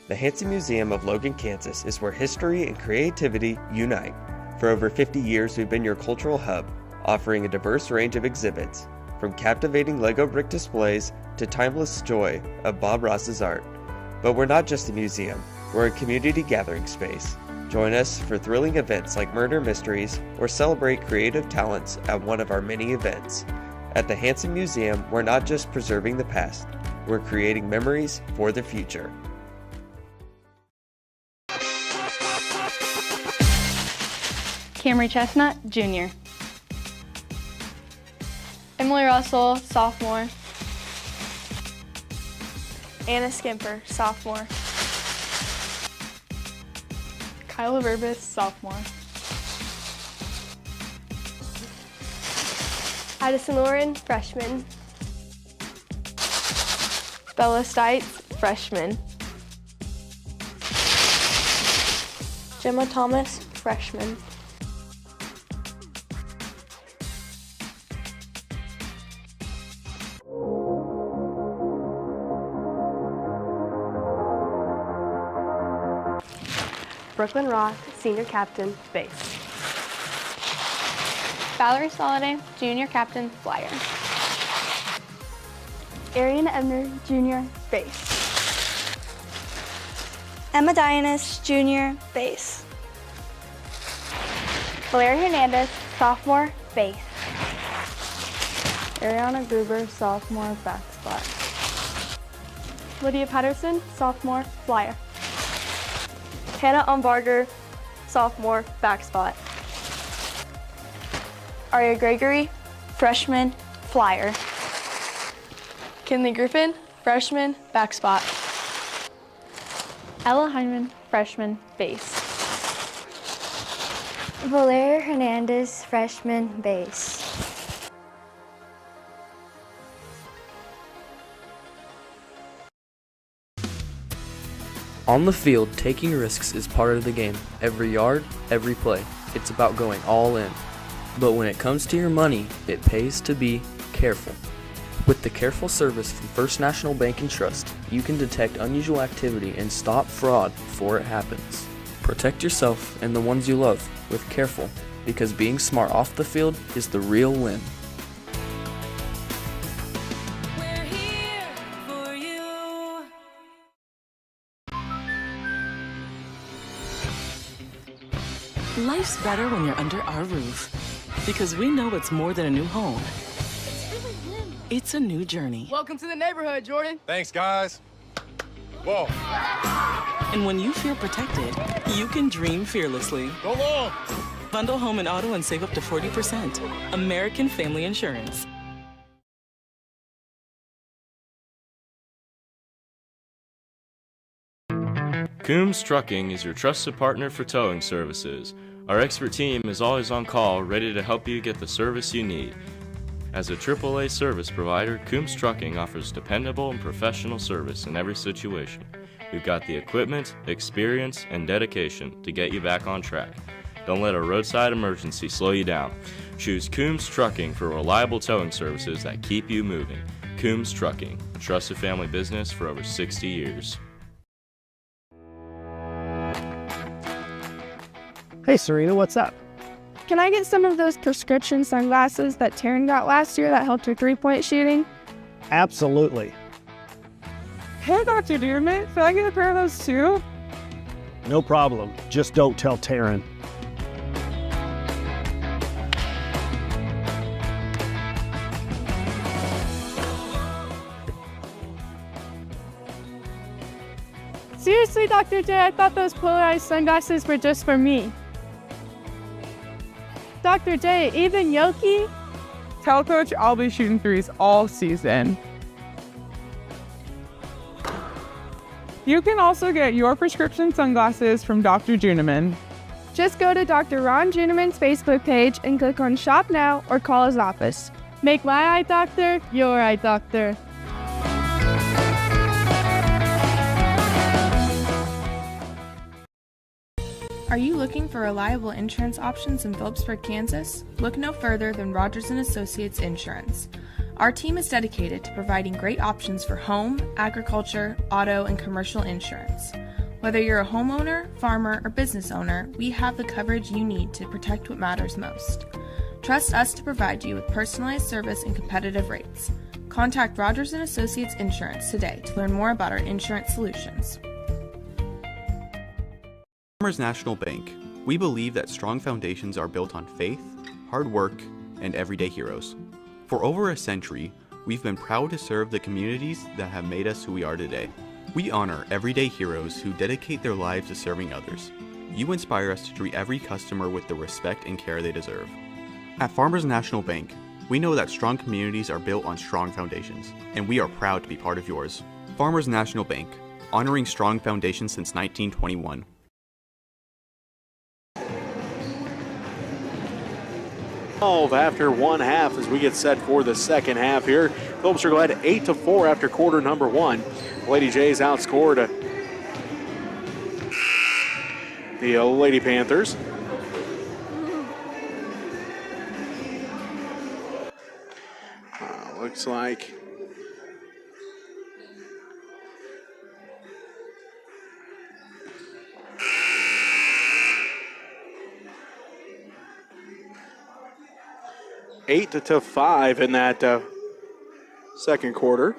The Hansen Museum of Logan, Kansas is where history and creativity unite. For over 50 years, we've been your cultural hub, offering a diverse range of exhibits, from captivating Lego brick displays to timeless joy of Bob Ross's art. But we're not just a museum, we're a community gathering space. Join us for thrilling events like Murder Mysteries or celebrate creative talents at one of our many events. At the Hansen Museum, we're not just preserving the past, we're creating memories for the future. Camry Chestnut, junior. Emily Russell, sophomore. Anna Skimper, sophomore. Kyla Verbis, sophomore. Addison Lauren, freshman. Bella Stites, freshman. Gemma Thomas, freshman. Brooklyn Roth, senior captain, base. Valerie Soliday, junior captain, flyer. Arian Ebner, junior, base. Emma Dianis, junior, base. Valeria Hernandez, sophomore, base. Ariana Gruber, sophomore, back spot. Lydia Patterson, sophomore, flyer. Hannah Umbarger, sophomore, back spot. Aria Gregory, freshman, flyer. Kinley Griffin, freshman, back spot. Ella Hyman, freshman, base. Valeria Hernandez, freshman, base. On the field, taking risks is part of the game. Every yard, every play. It's about going all in. But when it comes to your money, it pays to be careful. With the careful service from First National Bank and Trust, you can detect unusual activity and stop fraud before it happens. Protect yourself and the ones you love with Careful, because being smart off the field is the real win. Life's better when you're under our roof, because we know it's more than a new home. It's a new journey. Welcome to the neighborhood, Jordan. Thanks, guys. Whoa. And when you feel protected, you can dream fearlessly. Go long. Bundle home and auto and save up to 40%. American Family Insurance. Coombs Trucking is your trusted partner for towing services. Our expert team is always on call, ready to help you get the service you need. As a AAA service provider, Coombs Trucking offers dependable and professional service in every situation. We've got the equipment, experience, and dedication to get you back on track. Don't let a roadside emergency slow you down. Choose Coombs Trucking for reliable towing services that keep you moving. Coombs Trucking, a trusted family business for over 60 years. Hey, Serena, what's up? Can I get some of those prescription sunglasses that Taryn got last year that helped her three-point shooting? Absolutely. Hey, Dr. Dearman, can I get a pair of those too? No problem. Just don't tell Taryn. Seriously, Dr. J, I thought those polarized sunglasses were just for me. Dr. J, even Yoki? Tell Coach I'll be shooting threes all season. You can also get your prescription sunglasses from Dr. Juniman. Just go to Dr. Ron Juniman's Facebook page and click on Shop Now or call his office. Make my eye doctor your eye doctor. Are you looking for reliable insurance options in Phillipsburg, Kansas? Look no further than Rogers & Associates Insurance. Our team is dedicated to providing great options for home, agriculture, auto, and commercial insurance. Whether you're a homeowner, farmer, or business owner, we have the coverage you need to protect what matters most. Trust us to provide you with personalized service and competitive rates. Contact Rogers & Associates Insurance today to learn more about our insurance solutions. Farmers National Bank. We believe that strong foundations are built on faith, hard work, and everyday heroes. For over a century, we've been proud to serve the communities that have made us who we are today. We honor everyday heroes who dedicate their lives to serving others. You inspire us to treat every customer with the respect and care they deserve. At Farmers National Bank, we know that strong communities are built on strong foundations, and we are proud to be part of yours. Farmers National Bank, honoring strong foundations since 1921. After one half as we get set for the second half here. Phillipsburg led 8-4 after quarter number one. Lady Jays outscored the Lady Panthers. Looks like eight to 5 in that second quarter.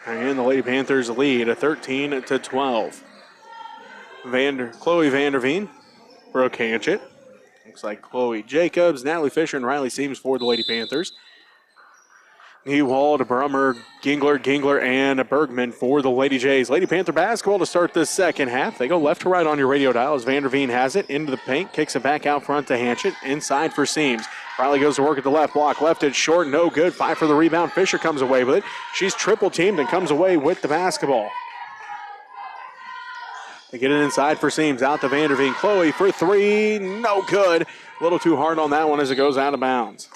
And the Lady Panthers lead 13-12. Chloe Vanderveen, Brooke Hanchett. Looks like Chloe Jacobs, Natalie Fisher, and Riley Seams for the Lady Panthers. Newald, Brummer, Gingler, and Bergman for the Lady Jays. Lady Panther basketball to start this second half. They go left to right on your radio dial as Vanderveen has it into the paint, kicks it back out front to Hanchett, inside for Seams. Riley goes to work at the left block, left it short, no good. Fight for the rebound. Fisher comes away with it. She's triple teamed and comes away with the basketball. They get it inside for Seams, out to Vanderveen. Chloe for three, no good. A little too hard on that one as it goes out of bounds.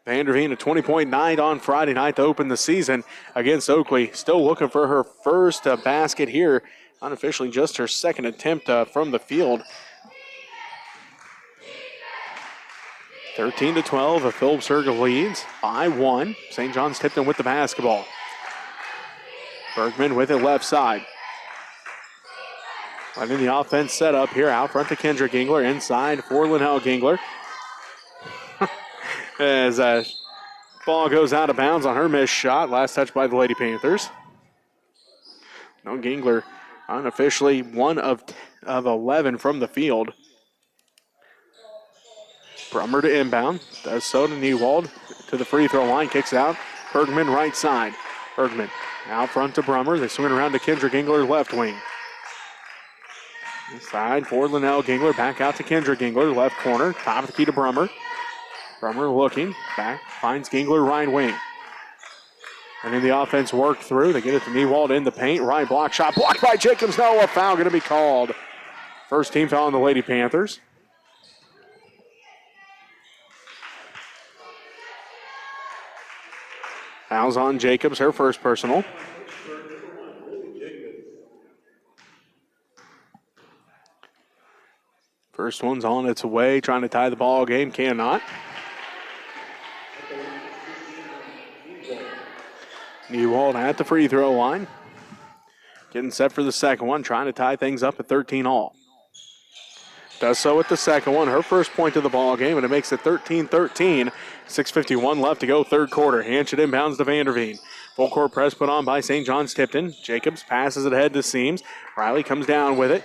Vanderveen, a 20-point night on Friday night to open the season against Oakley. Still looking for her first basket here. Unofficially just her second attempt from the field. 13-12, Phillipsburg leads by 1. St. John's Tipton with the basketball. Bergman with it left side. Right in the offense set up here, out front to Kendra Gingler, inside for Linnell Gingler. As ball goes out of bounds on her missed shot. Last touch by the Lady Panthers. No, Gingler unofficially 1 of 11 from the field. Brummer to inbound. Does so to Newald. To the free throw line. Kicks out. Bergman right side. Bergman out front to Brummer. They swing around to Kendra Gingler left wing. Inside for Linnell Gingler. Back out to Kendra Gingler. Left corner. Top of the key to Brummer. Brummer looking, back, finds Gingler right wing. And then the offense worked through. They get it to Newald in the paint. Right block shot, blocked by Jacobs. No, a foul going to be called. First team foul on the Lady Panthers. Fouls on Jacobs, her first personal. First one's on its way, trying to tie the ball game, cannot. Newald at the free throw line. Getting set for the second one, trying to tie things up at 13 all. Does so with the second one. Her first point of the ball game, and it makes it 13-13. 6:51 left to go, third quarter. Hanchett inbounds to Vanderveen. Full court press put on by St. John's Tipton. Jacobs passes it ahead to Seams. Riley comes down with it.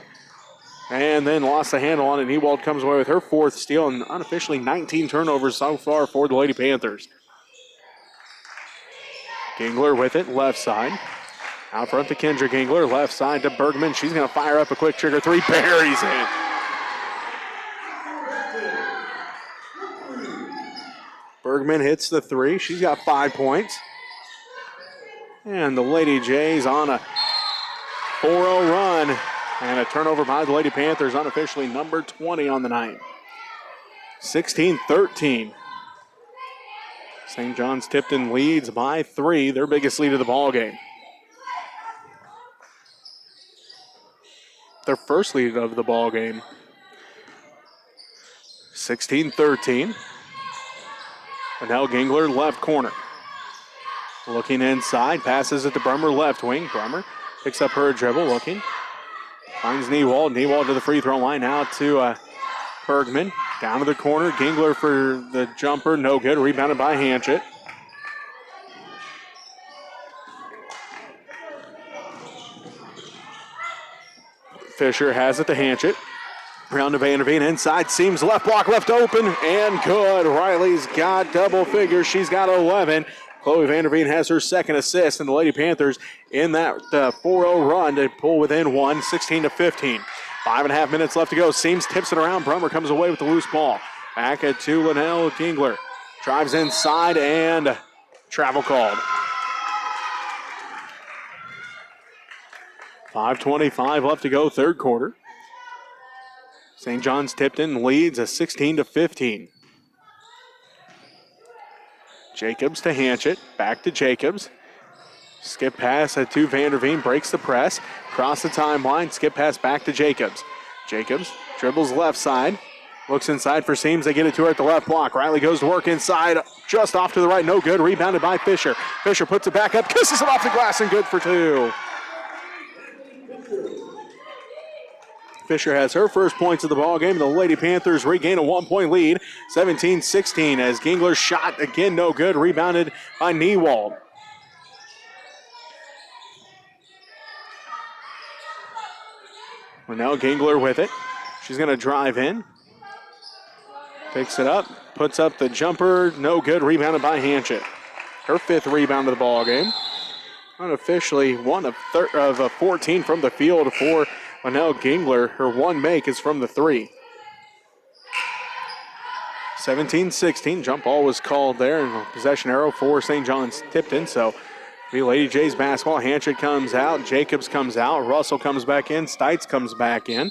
And then lost the handle on it. Newald comes away with her fourth steal, and unofficially 19 turnovers so far for the Lady Panthers. Gingler with it, left side. Out front to Kendra Gingler, left side to Bergman. She's going to fire up a quick trigger three, buries it. Bergman hits the three. She's got 5 points. And the Lady Jays on a 4-0 run. And a turnover by the Lady Panthers, unofficially number 20 on the night. 16-13. St. John's Tipton leads by 3, their biggest lead of the ball game. Their first lead of the ball game. 16-13. Linnell Gingler, left corner. Looking inside, passes it to Brummer, left wing. Brummer picks up her dribble, looking. Finds Newald. Newald to the free throw line, out to Bergman. Down to the corner. Gingler for the jumper, no good. Rebounded by Hanchett. Fisher has it to Hanchett. Around to Vanderveen, inside, Seams left block, left open, and good. Riley's got double figures. She's got 11. Chloe Vanderveen has her second assist, and the Lady Panthers in that 4-0 run to pull within 1, 16-15. 5.5 minutes left to go. Seams tips it around. Brummer comes away with the loose ball. Back at to Linnell Gingler. Drives inside, and travel called. 5:25 left to go, third quarter. St. John's Tipton leads a 16-15. Jacobs to Hanchett, back to Jacobs. Skip pass to Vanderveen, breaks the press. Cross the timeline, skip pass back to Jacobs. Jacobs dribbles left side, looks inside for Seams. They get it to her at the left block. Riley goes to work inside, just off to the right, no good. Rebounded by Fisher. Fisher puts it back up, kisses it off the glass, and good for 2. Fisher has her first points of the ball game. The Lady Panthers regain a 1-point lead, 17-16, as Gingler's shot again no good, rebounded by Newald. Now Gingler with it. She's going to drive in. Picks it up, puts up the jumper, no good, rebounded by Hanchett. Her 5th rebound of the ball game. Unofficially 1 of 14 from the field for Linnell Gingler. Her 1 make is from the 3. 17-16, jump ball was called there, and a possession arrow for St. John's Tipton. So the Lady Jays basketball. Hanchett comes out, Jacobs comes out, Russell comes back in, Stites comes back in.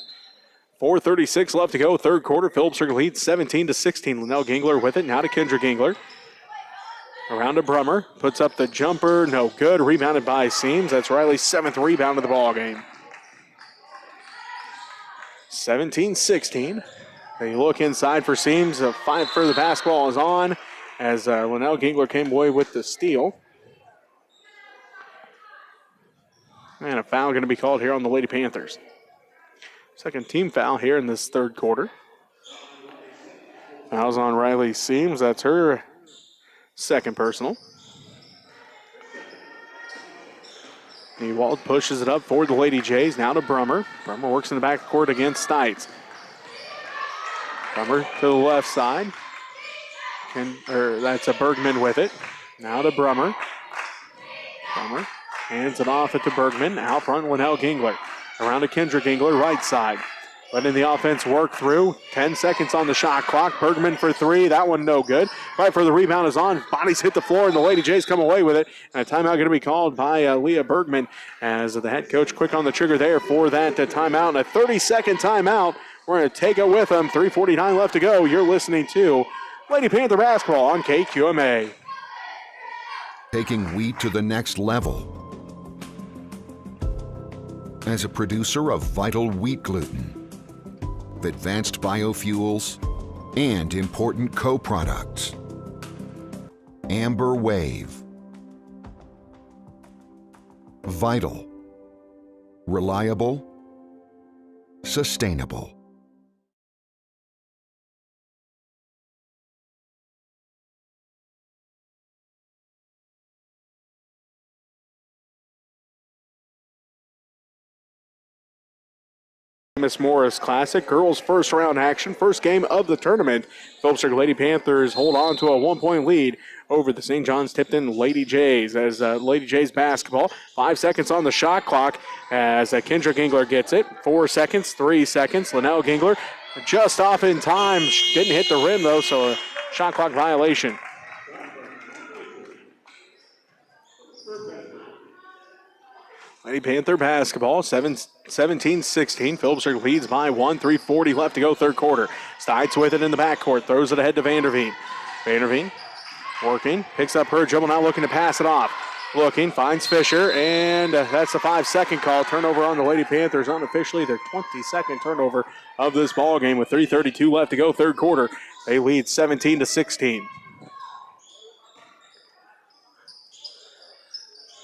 4:36 left to go, third quarter. Phillipsburg leads 17-16. Linnell Gingler with it, now to Kendra Gingler. Around to Brummer, puts up the jumper, no good, rebounded by Seams. That's Riley's 7th rebound of the ball game. 17-16. They look inside for Seams. A fight for the basketball is on as Linnell Gingler came away with the steal. And a foul going to be called here on the Lady Panthers. Second team foul here in this third quarter. Foul's on Riley Seams. That's her second personal. Newald pushes it up for the Lady Jays. Now to Brummer. Brummer works in the backcourt against Stites. Brummer to the left side. That's a Bergman with it. Now to Brummer. Brummer hands it off to Bergman. Out front, Linnell Gingler. Around to Kendra Gingler, right side. Letting the offense work through. 10 seconds on the shot clock. Bergman for 3. That one no good. Right for the rebound is on. Bodies hit the floor, and the Lady Jays come away with it. And a timeout going to be called by Leah Bergman as the head coach quick on the trigger there for that timeout. And a 30-second timeout. We're going to take it with them. 3:49 left to go. You're listening to Lady Panther basketball on KQMA. Taking wheat to the next level. As a producer of vital wheat gluten, advanced biofuels, and important co-products. Amber Wave. Vital, reliable, sustainable. Amos-Morris Classic, girls first round action, first game of the tournament. Phillipsburg Lady Panthers hold on to a 1-point lead over the St. John's Tipton Lady Jays as Lady Jays basketball. 5 seconds on the shot clock as Kendra Gingler gets it. 4 seconds, 3 seconds. Linnell Gingler just off in time. Didn't hit the rim though, so a shot clock violation. Lady Panther basketball, 17-16. Phillipsburg leads by 1. 3:40 left to go third quarter. Stites with it in the backcourt. Throws it ahead to Vanderveen. Vanderveen working. Picks up her dribble. Now looking to pass it off. Looking. Finds Fisher. And that's a 5-second call. Turnover on the Lady Panthers. Unofficially their 22nd turnover of this ball game with 3:32 left to go third quarter. They lead 17-16.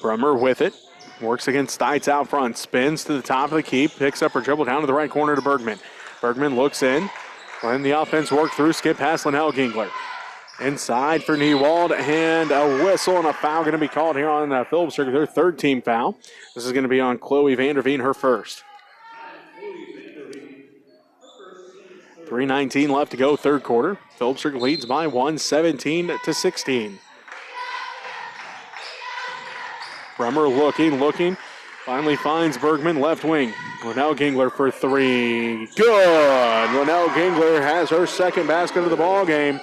Brummer with it. Works against Stites out front. Spins to the top of the key. Picks up her dribble down to the right corner to Bergman. Bergman looks in. Letting the offense work through. Skip past Linnell Gingler. Inside for Newald. And a whistle and a foul going to be called here on Phillipsburg. Their third team foul. This is going to be on Chloe Vanderveen, her first. 3:19 left to go third quarter. Phillipsburg leads by 1, 17-16. Brummer looking, finally finds Bergman, left wing. Linnell Gingler for 3. Good! Linnell Gingler has her second basket of the ball game.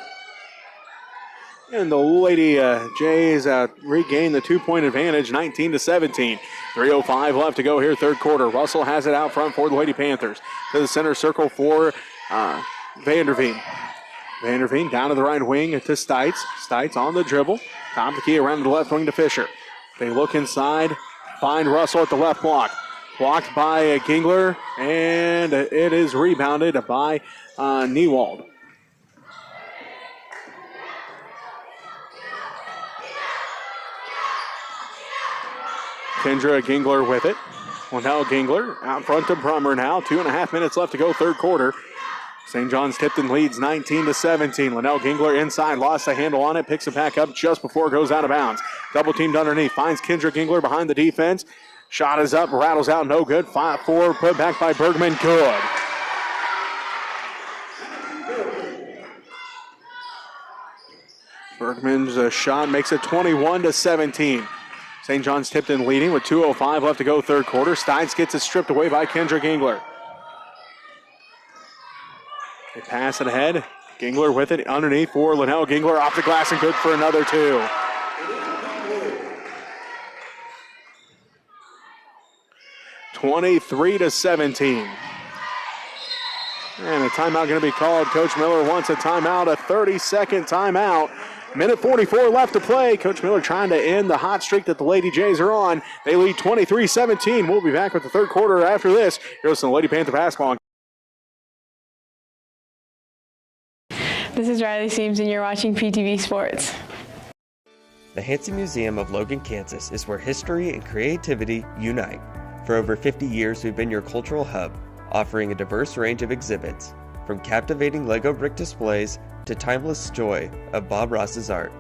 And the Lady Jays regain the 2-point advantage, 19-17. 3:05 left to go here, third quarter. Russell has it out front for the Lady Panthers. To the center circle for Vanderveen. Vanderveen down to the right wing to Stites. Stites on the dribble. Top of the key around to the left wing to Fisher. They look inside, find Russell at the left block. Blocked by Gingler, and it is rebounded by Newald. Kendra Gingler with it. Linnell Gingler out front to Brummer now. 2.5 minutes left to go third quarter. St. John's Tipton leads 19-17. Linnell Gingler inside, lost the handle on it, picks it back up just before it goes out of bounds. Double teamed underneath, finds Kendra Gingler behind the defense. Shot is up, rattles out, no good. 5-4, put back by Bergman, good. Bergman's shot makes it 21-17. St. John's Tipton leading with 2:05 left to go third quarter. Stites gets it stripped away by Kendra Gingler. They pass it ahead. Gingler with it underneath for Linnell Gingler. Off the glass and good for another 2. (23-17). And a timeout going to be called. Coach Miller wants a timeout, a 30-second timeout. Minute 44 left to play. Coach Miller trying to end the hot streak that the Lady Jays are on. They lead 23-17. We'll be back with the third quarter after this. Here's some Lady Panther basketball. This is Riley Seams, and you're watching PTV Sports. The Hansen Museum of Logan, Kansas is where history and creativity unite. For over 50 years, we've been your cultural hub, offering a diverse range of exhibits, from captivating Lego brick displays to timeless joy of Bob Ross's art.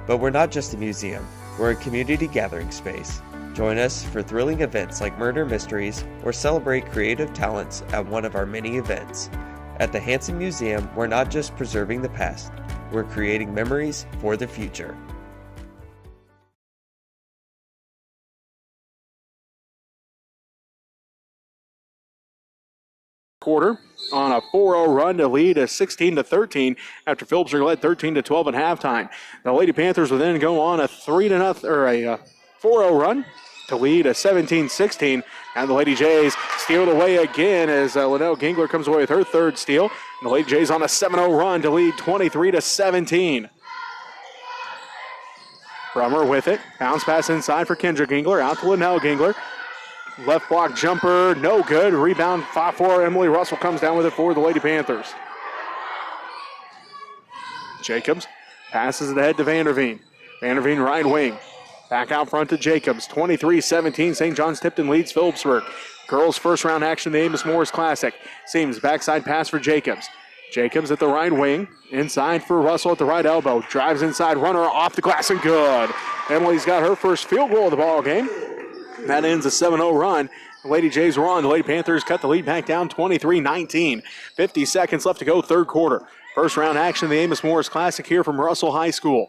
But we're not just a museum, we're a community gathering space. Join us for thrilling events like Murder Mysteries or celebrate creative talents at one of our many events. At the Hansen Museum, we're not just preserving the past, we're creating memories for the future. Quarter on a 4-0 run to lead a 16-13 after Phillipsburg led 13-12 at halftime. The Lady Panthers will then go on a 4-0 run to lead a 17-16. And the Lady Jays steal it away again as Linnell Gingler comes away with her third steal. And the Lady Jays on a 7-0 run to lead 23-17. Brummer with it. Bounce pass inside for Kendra Gingler. Out to Linnell Gingler. Left block jumper, no good. Rebound 5-4. Emily Russell comes down with it for the Lady Panthers. Jacobs passes it ahead to Vanderveen. Vanderveen right wing. Back out front to Jacobs. 23-17. St. John's Tipton leads Phillipsburg. Girls' first round action in the Amos-Morris Classic. Seams backside pass for Jacobs. Jacobs at the right wing. Inside for Russell at the right elbow. Drives inside. Runner off the glass and good. Emily's got her first field goal of the ball game. That ends a 7-0 run. The Lady Jays were on. The Lady Panthers cut the lead back down 23-19. 50 seconds left to go, third quarter. First round action in the Amos-Morris Classic here from Russell High School.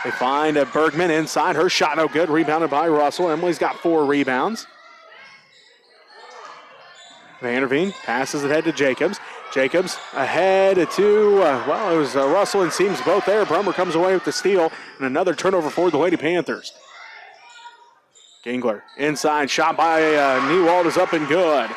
They find Bergman inside. Her shot no good. Rebounded by Russell. Emily's got 4 rebounds. Vanderveen passes it ahead to Jacobs. Jacobs ahead to, it was Russell and Seams both there. Brummer comes away with the steal and another turnover for the Lady Panthers. Gingler inside. Shot by Newald is up and good.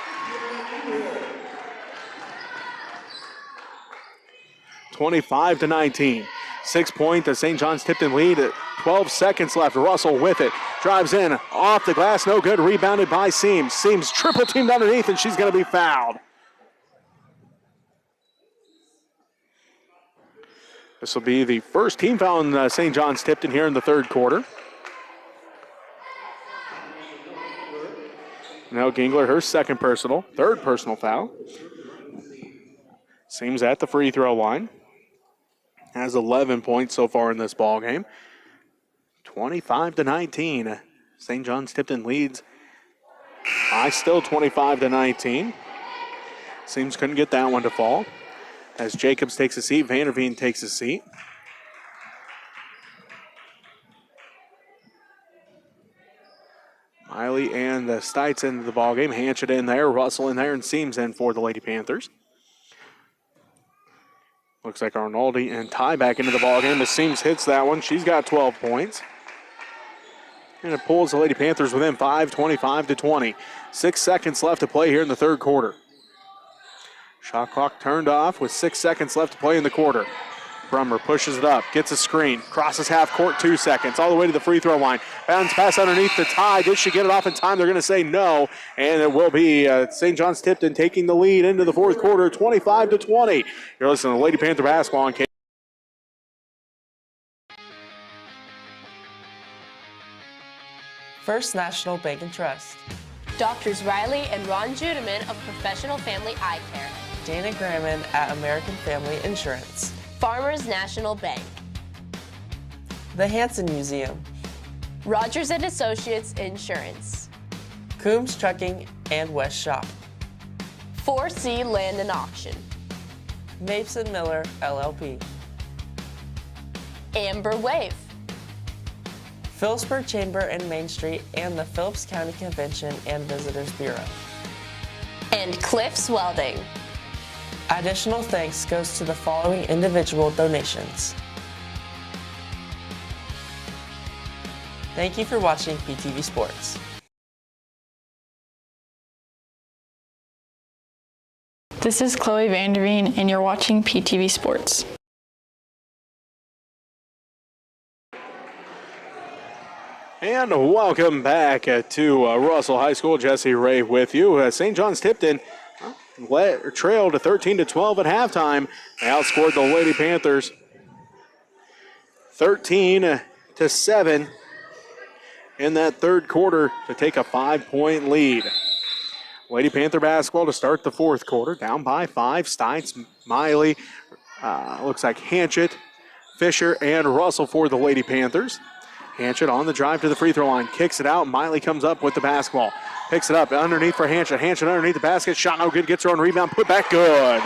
(25-19). 6-point to St. John's Tipton lead at 12 seconds left. Russell with it. Drives in. Off the glass. No good. Rebounded by Seams. Seams triple teamed underneath, and she's going to be fouled. This will be the first team foul in St. John's Tipton here in the third quarter. Now Gingler, her third personal foul. Seams at the free throw line. Has 11 points so far in this ball game. 25-19. St. John's Tipton leads. Still 25-19. Seams couldn't get that one to fall. As Jacobs takes a seat, Vanderveen takes a seat. Miley and Stites into the ballgame. Hanchett in there, Russell in there, and Seams in for the Lady Panthers. Looks like Arnoldi and Ty back into the ballgame as Seams hits that one. She's got 12 points. And it pulls the Lady Panthers within 5, 25-20. 6 seconds left to play here in the third quarter. Shot clock turned off with 6 seconds left to play in the quarter. Brummer pushes it up, gets a screen, crosses half court, 2 seconds, all the way to the free throw line. Bounce pass underneath the Ty. Did she get it off in time? They're going to say no, and it will be St. John's Tipton taking the lead into the fourth quarter, 25-20. You're listening to Lady Panther basketball on K. First National Bank and Trust. Doctors Riley and Ron Judeman of Professional Family Eye Care. Dana Gramman at American Family Insurance. Farmers National Bank. The Hanson Museum. Rogers and Associates Insurance. Coombs Trucking and West Shop. 4C Land and Auction. Mapes and Miller, LLP. Amber Wave. Phillipsburg Chamber and Main Street and the Phillips County Convention and Visitors Bureau. And Cliffs Welding. Additional thanks goes to the following individual donations. Thank you for watching PTV Sports. This is Chloe Vanderveen, and you're watching PTV Sports. And welcome back to Russell High School. Jesse Ray with you. St. John's Tipton trailed to 13-12 at halftime. They outscored the Lady Panthers 13-7 in that third quarter to take a 5-point lead. Lady Panther basketball to start the fourth quarter, down by 5. Stites, Miley, looks like Hanchett, Fisher, and Russell for the Lady Panthers. Hanchett on the drive to the free throw line, kicks it out. Miley comes up with the basketball. Picks it up underneath for Hanchett. Hanchett underneath the basket. Shot no good. Gets her own rebound. Put back good.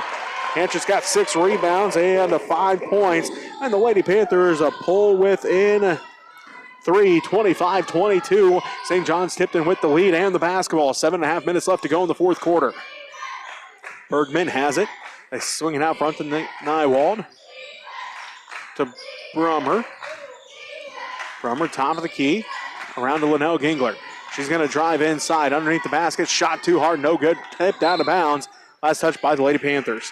Hanchett's got 6 rebounds and 5 points. And the Lady Panthers pull within 3, 25-22. St. John's Tipton with the lead and the basketball. 7.5 minutes left to go in the fourth quarter. Bergman has it. They swing it out front to Nywald. To Brummer. Brummer, top of the key. Around to Linnell Gingler. She's going to drive inside underneath the basket. Shot too hard, no good. Tipped out of bounds. Last touch by the Lady Panthers.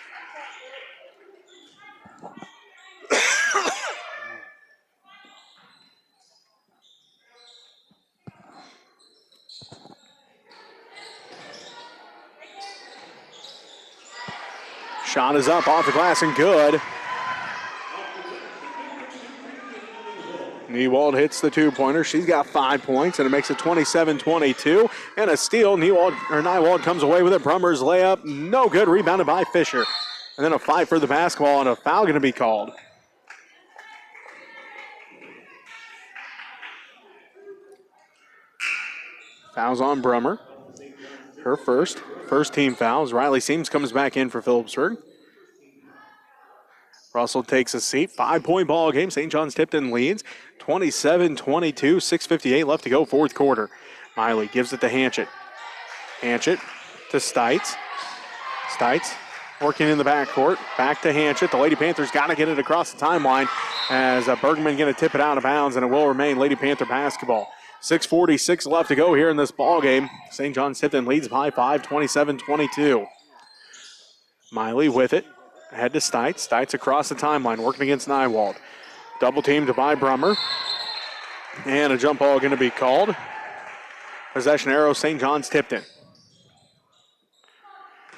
Shot is up off the glass and good. Newald hits the two-pointer. She's got 5 points, and it makes it 27-22. And a steal. Nywald comes away with it. Brummer's layup, no good. Rebounded by Fisher. And then a fight for the basketball, and a foul going to be called. Foul's on Brummer. Her first team fouls. Riley Seams comes back in for Phillipsburg. Russell takes a seat. 5-point ball game. St. John's Tipton leads 27-22. 6:58 left to go, fourth quarter. Miley gives it to Hanchett. Hanchett to Stites. Stites working in the backcourt. Back to Hanchett. The Lady Panthers got to get it across the timeline as Bergman going to tip it out of bounds, and it will remain Lady Panther basketball. 6:46 left to go here in this ball game. St. John's Tipton leads by 5, 27-22. Miley with it. Ahead to Stites. Stites across the timeline, working against Nywald. Double teamed by Brummer. And a jump ball going to be called. Possession arrow, St. John's Tipton.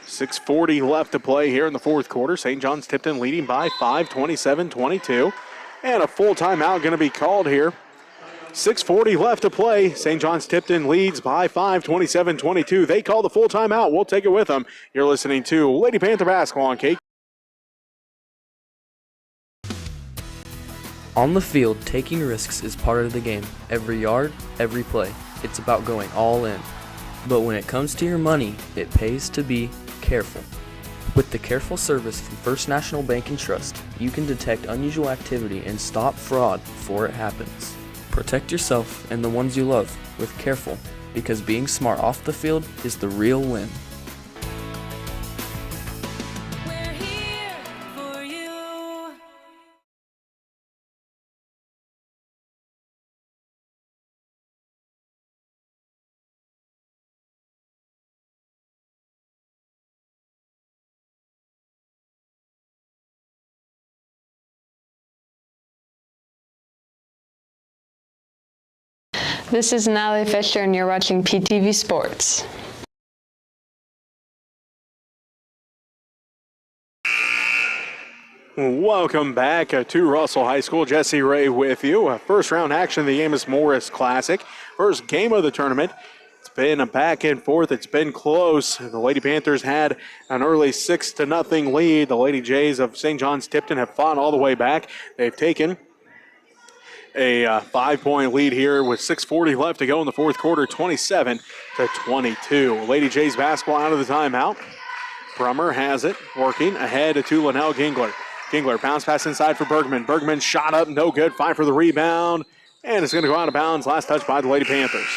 6:40 left to play here in the fourth quarter. St. John's Tipton leading by 5, 27-22. And a full timeout going to be called here. 6:40 left to play. St. John's Tipton leads by 5, 27-22. They call the full timeout. We'll take it with them. You're listening to Lady Panther Basketball on Cake. On the field, taking risks is part of the game. Every yard, every play. It's about going all in. But when it comes to your money, it pays to be careful. With the careful service from First National Bank and Trust, you can detect unusual activity and stop fraud before it happens. Protect yourself and the ones you love with Careful, because being smart off the field is the real win. This is Natalie Fisher, and you're watching PTV Sports. Welcome back to Russell High School. Jesse Ray with you. First round action of the Amos-Morris Classic. First game of the tournament. It's been a back and forth. It's been close. The Lady Panthers had an early 6-0 lead. The Lady Jays of St. John's Tipton have fought all the way back. They've taken a 5-point lead here with 6:40 left to go in the fourth quarter, 27-22. Lady Jays basketball out of the timeout. Brummer has it, working ahead to Linnell Gingler. Gingler bounce pass inside for Bergman. Bergman shot up, no good. Fight for the rebound, and it's going to go out of bounds. Last touch by the Lady Panthers.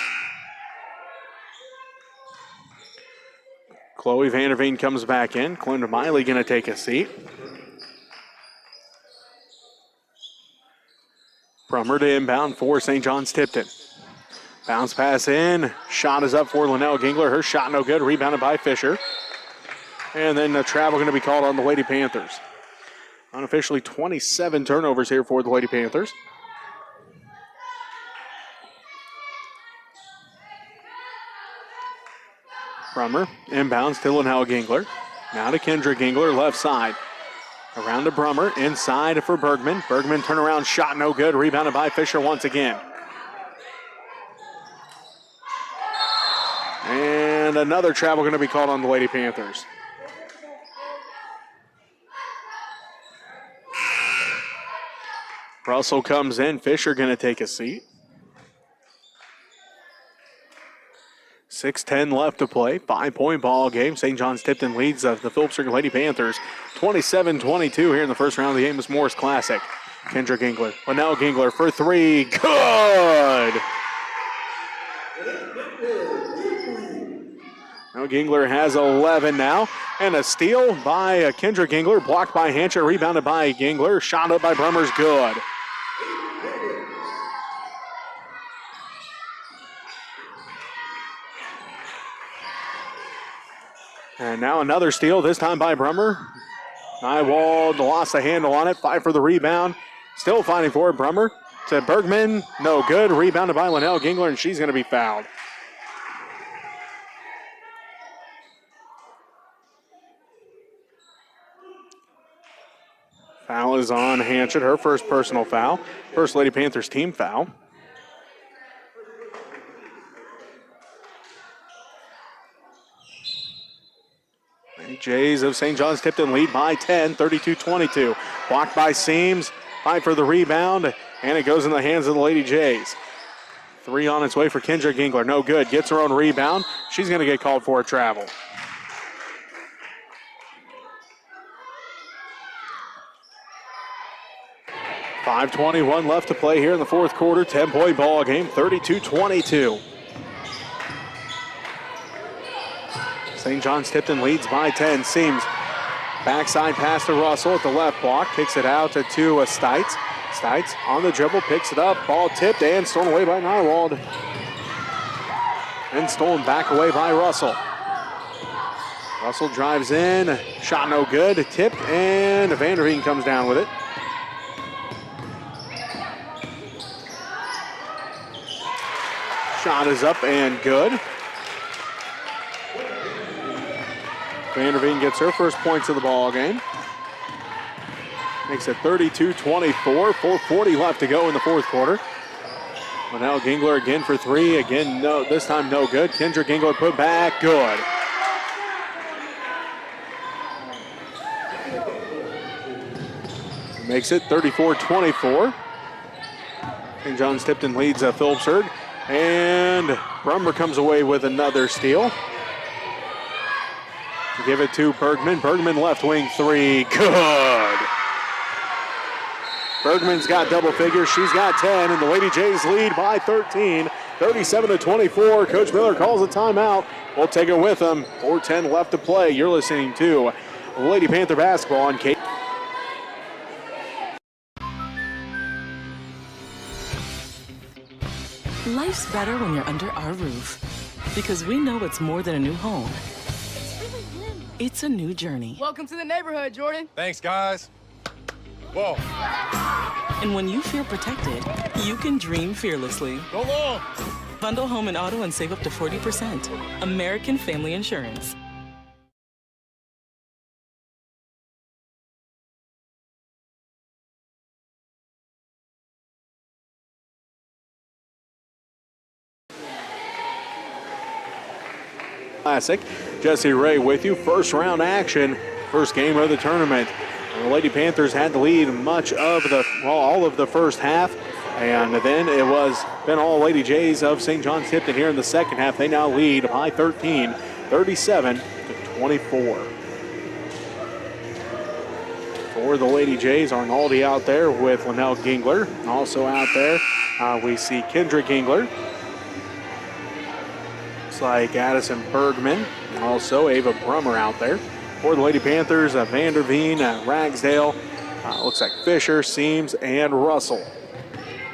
Chloe Vanderveen comes back in. Clinton Miley going to take a seat. Brummer to inbound for St. John's Tipton. Bounce pass in. Shot is up for Linnell Gingler. Her shot no good. Rebounded by Fisher. And then the travel going to be called on the Lady Panthers. Unofficially 27 turnovers here for the Lady Panthers. Brummer inbounds to Linnell Gingler. Now to Kendra Gingler, left side. Around to Brummer, inside for Bergman. Bergman turnaround shot no good. Rebounded by Fisher once again. And another travel going to be called on the Lady Panthers. Russell comes in. Fisher going to take a seat. 6:10 left to play. 5-point ball game. St. John's Tipton leads the Phillipsburg Lady Panthers 27-22 here in the first round of the Amos-Morris Classic. Kendra Gingler. Linnell Gingler for three. Good! Now Gingler has 11 now. And a steal by Kendra Gingler. Blocked by Hanchett. Rebounded by Gingler. Shot up by Brummer's good. And now another steal, this time by Brummer. Nywald lost the handle on it. Fight for the rebound. Still fighting for it. Brummer to Bergman. No good. Rebounded by Linnell Gingler, and she's going to be fouled. Foul Foul is on Hanchett, her first personal foul. First Lady Panthers team foul. Jays of St. John's Tipton lead by 10, 32-22. Blocked by Seams, fight for the rebound, and it goes in the hands of the Lady Jays. 3 on its way for Kendra Gingler, no good. Gets her own rebound. She's going to get called for a travel. .5:21 left to play here in the fourth quarter. 10-point ball game, 32-22. St. John's Tipton leads by 10. Seams backside pass to Russell at the left block. Kicks it out to Stites. Stites on the dribble, picks it up. Ball tipped and stolen away by Nywald. And stolen back away by Russell. Russell drives in. Shot no good. Tipped and Vanderveen comes down with it. Shot is up and good. Vanderveen gets her first points of the ball game. Makes it 32-24, 4:40 left to go in the fourth quarter. Linnell Gingler again for 3. Again, no, this time no good. Kendra Gingler put back, good. Makes it 34-24. St. John's Tipton leads Phillipsburg. And Brummer comes away with another steal. Give it to Bergman. Bergman left wing 3. Good. Bergman's got double figures. She's got 10, and the Lady Jays lead by 13, 37-24. Coach Miller calls a timeout. We'll take it with them. 4:10 left to play. You're listening to Lady Panther basketball on K. Life's better when you're under our roof, because we know it's more than a new home. It's a new journey. Welcome to the neighborhood, Jordan. Thanks, guys. Whoa. And when you feel protected, you can dream fearlessly. Go long. Bundle home and auto and save up to 40%. American Family Insurance. Classic. Jesse Ray with you. First round action. First game of the tournament. And the Lady Panthers had the lead much of all of the first half. And then it was been all Lady Jays of St. John's Tipton here in the second half. They now lead by 13, 37-24. For the Lady Jays, Arnaldi out there with Linnell Gingler. Also out there, we see Kendra Gingler. Looks like Addison Bergman. Also Ava Brummer out there. For the Lady Panthers, Vanderveen, Ragsdale. Looks like Fisher, Seams, and Russell.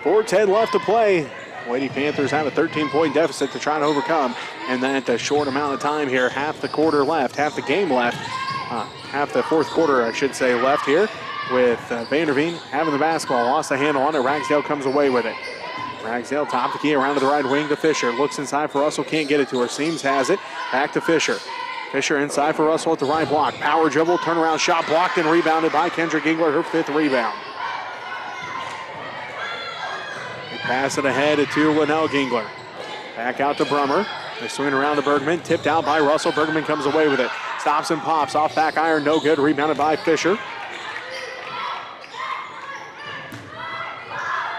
4:10 left to play. Lady Panthers have a 13-point deficit to try to overcome. And that short amount of time here, half the quarter left, half the game left. Half the fourth quarter, I should say, left here with Vanderveen having the basketball. Lost the handle on it. Ragsdale comes away with it. Ragsdale top the key around to the right wing to Fisher. Looks inside for Russell, can't get it to her. Seams has it. Back to Fisher. Fisher inside for Russell at the right block. Power dribble, turnaround shot blocked and rebounded by Kendra Gingler, her 5th rebound. They pass it ahead to Linnell Gingler. Back out to Brummer. They swing around to Bergman. Tipped out by Russell. Bergman comes away with it. Stops and pops. Off back iron, no good. Rebounded by Fisher.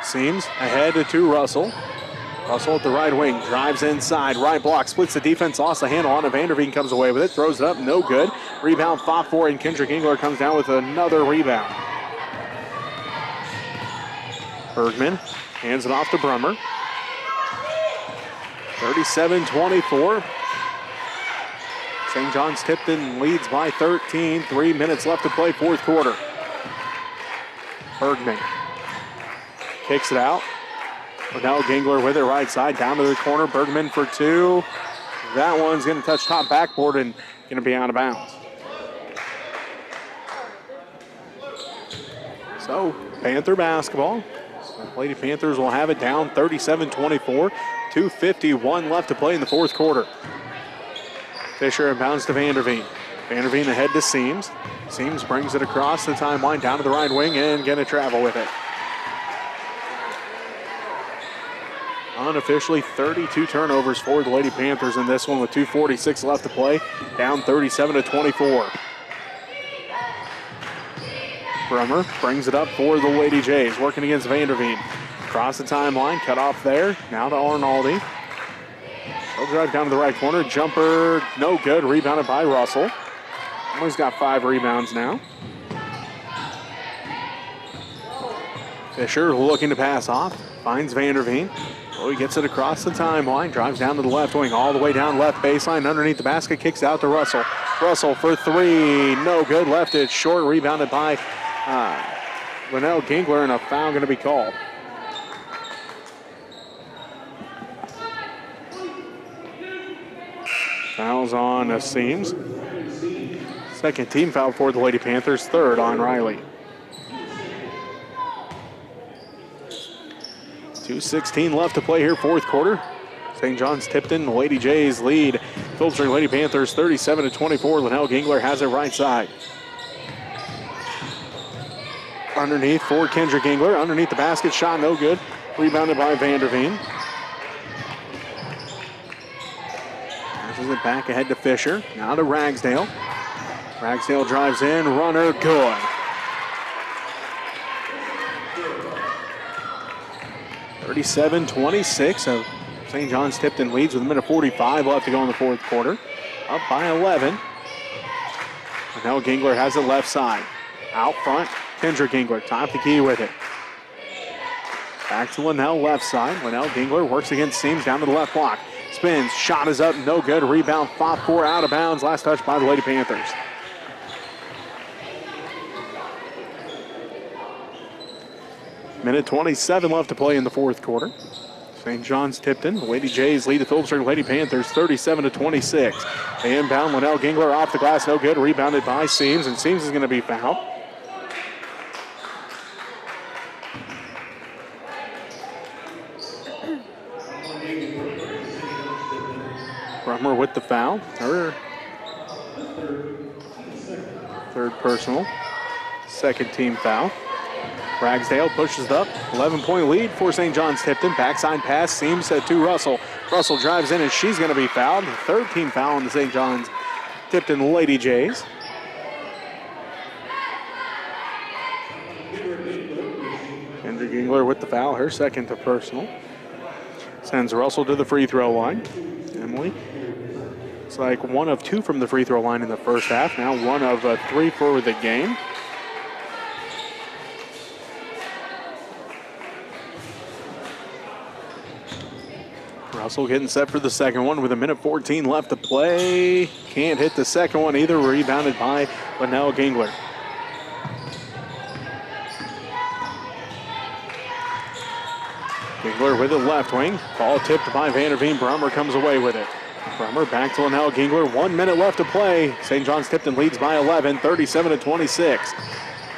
Seams ahead to Russell. Russell at the right wing, drives inside, right block, splits the defense, lost the handle on it. Vanderveen comes away with it, throws it up, no good. Rebound fought for, and Kendra Gingler comes down with another rebound. Bergman hands it off to Brummer. 37-24. St. John's Tipton leads by 13. 3 minutes left to play, fourth quarter. Bergman kicks it out. Linnell Gingler with it right side, down to the corner. Bergman for 2. That one's going to touch top backboard and going to be out of bounds. So, Panther basketball. Lady Panthers will have it down 37-24. 2:51 left to play in the fourth quarter. Fisher inbounds to Vanderveen. Vanderveen ahead to Seams. Seams brings it across the timeline down to the right wing and going to travel with it. Unofficially 32 turnovers for the Lady Panthers in this one with 2:46 left to play. Down 37-24. Brummer brings it up for the Lady Jays, working against Vanderveen. Across the timeline, cut off there. Now to Arnaldi. He'll drive down to the right corner. Jumper, no good. Rebounded by Russell. He's got 5 rebounds now. Fisher looking to pass off. Finds Vanderveen. Oh, he gets it across the timeline. Drives down to the left wing, all the way down left baseline. Underneath the basket, kicks out to Russell. Russell for 3. No good. Left it short. Rebounded by Linnell Gingler, and a foul going to be called. Fouls on Seams. Second team foul for the Lady Panthers, third on Riley. 2:16 left to play here, fourth quarter. St. John's Tipton, the Lady Jays lead. Phillipsburg Lady Panthers 37-24. Linnell Gingler has it right side. Underneath for Kendra Gingler. Underneath the basket, shot no good. Rebounded by Vanderveen. Passes it back ahead to Fisher. Now to Ragsdale. Ragsdale drives in, runner good. (37-26). St. John's Tipton leads with a minute 45 left to go in the fourth quarter. Up by 11. Linnell Gingler has it left side. Out front, Kendra Gingler, top the key with it. Back to Linnell left side. Linnell Gingler works against Seams down to the left block. Spins, shot is up, no good. Rebound, Fopcore out of bounds. Last touch by the Lady Panthers. Minute 27 left to play in the fourth quarter. St. John's Tipton, the Lady Jays lead the Phillipsburg Lady Panthers 37-26. They inbound, Linnell Gingler off the glass, no good. Rebounded by Seams, and Seams is going to be fouled. Brummer with the foul. Her third personal. Second team foul. Ragsdale pushes it up. 11-point lead for St. John's Tipton. Backside pass seems to Russell. Russell drives in and she's going to be fouled. The third team foul on the St. John's Tipton Lady Jays. Kendra Gingler with the foul, her second to personal. Sends Russell to the free throw line. Emily. It's like 1 of 2 from the free throw line in the first half. Now 1 of 3 for the game. Russell getting set for the second one with a minute 14 left to play. Can't hit the second one either. Rebounded by Linnell Gingler. Gingler with the left wing. Ball tipped by Vanderveen. Brummer comes away with it. Brummer back to Linnell Gingler. 1 minute left to play. St. John's Tipton leads by 11, 37-26.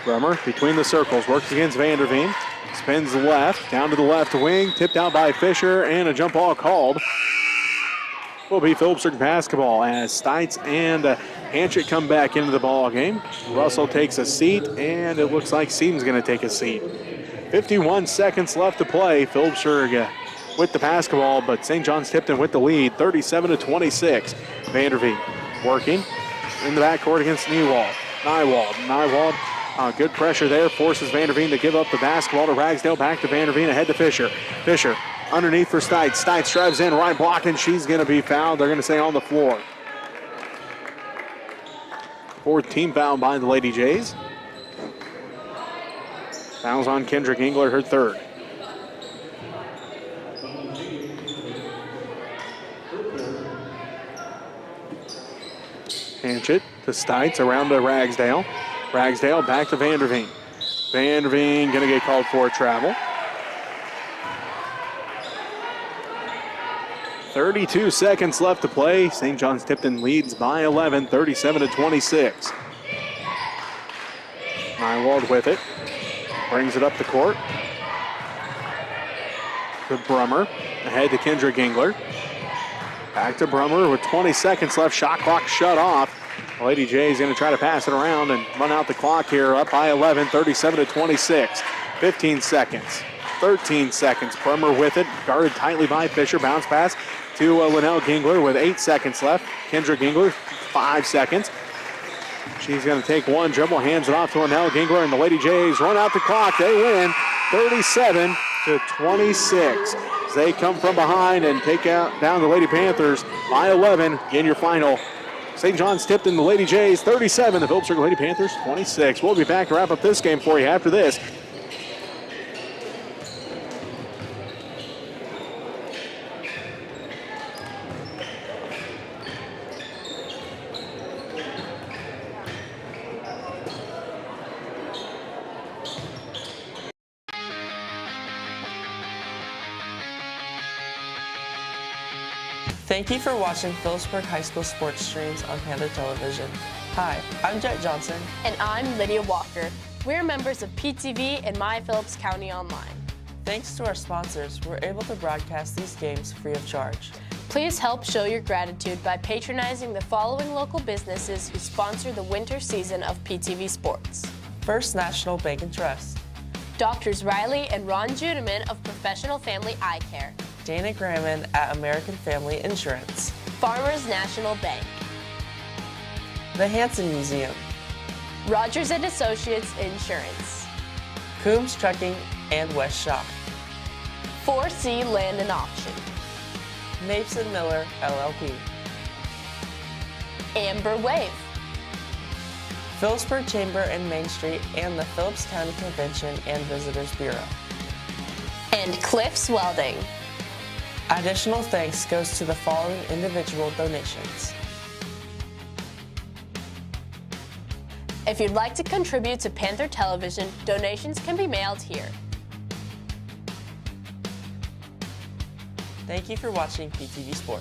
Brummer between the circles. Works against Vanderveen. Spins left, down to the left wing. Tipped out by Fisher, and a jump ball called. Will be Phillipsburg basketball as Stites and Hanchett come back into the ball game. Russell takes a seat, and it looks like Seam's going to take a seat. 51 seconds left to play. Phillipsburg with the basketball, but St. John's Tipton with the lead, 37-26. Vanderveen working in the backcourt against Nywald. Nywald, good pressure there, forces Vanderveen to give up the basketball to Ragsdale. Back to Vanderveen, ahead to Fisher. Fisher underneath for Stites. Stites drives in, right block, and she's going to be fouled. They're going to say on the floor. Fourth team foul by the Lady Jays. Fouls on Kendra Gingler, her third. Hanchett to Stites, around to Ragsdale. Ragsdale back to Vanderveen. Vanderveen going to get called for a travel. 32 seconds left to play. St. John's Tipton leads by 11, 37-26. Nywald with it. Brings it up the court. To Brummer. Ahead to Kendra Gingler. Back to Brummer with 20 seconds left. Shot clock shut off. The Lady Jays going to try to pass it around and run out the clock here, up by 11, 37-26. 15 seconds, 13 seconds. Permer with it, guarded tightly by Fisher. Bounce pass to Linnell Gingler with 8 seconds left. Kendra Gingler, 5 seconds. She's going to take one dribble, hands it off to Linnell Gingler, and the Lady Jays run out the clock. They win 37-26. As they come from behind and take down the Lady Panthers by 11. Again, your final. St. John's Tipton, the Lady Jays 37, the Phillipsburg Lady Panthers 26. We'll be back to wrap up this game for you after this. Thank you for watching Phillipsburg High School sports streams on Panther Television. Hi, I'm Jet Johnson. And I'm Lydia Walker. We're members of PTV and My Phillips County Online. Thanks to our sponsors, we're able to broadcast these games free of charge. Please help show your gratitude by patronizing the following local businesses who sponsor the winter season of PTV Sports. First National Bank and Trust. Doctors Riley and Ron Judeman of Professional Family Eye Care. Dana Gramman at American Family Insurance. Farmers National Bank. The Hanson Museum. Rogers & Associates Insurance. Coombs Trucking and West Shop. 4C Land and Auction. Mapes & Miller, LLP. Amber Wave. Phillipsburg Chamber and Main Street and the Phillips County Convention and Visitors Bureau. And Cliffs Welding. Additional thanks goes to the following individual donations. If you'd like to contribute to Panther Television, donations can be mailed here. Thank you for watching PTV Sports.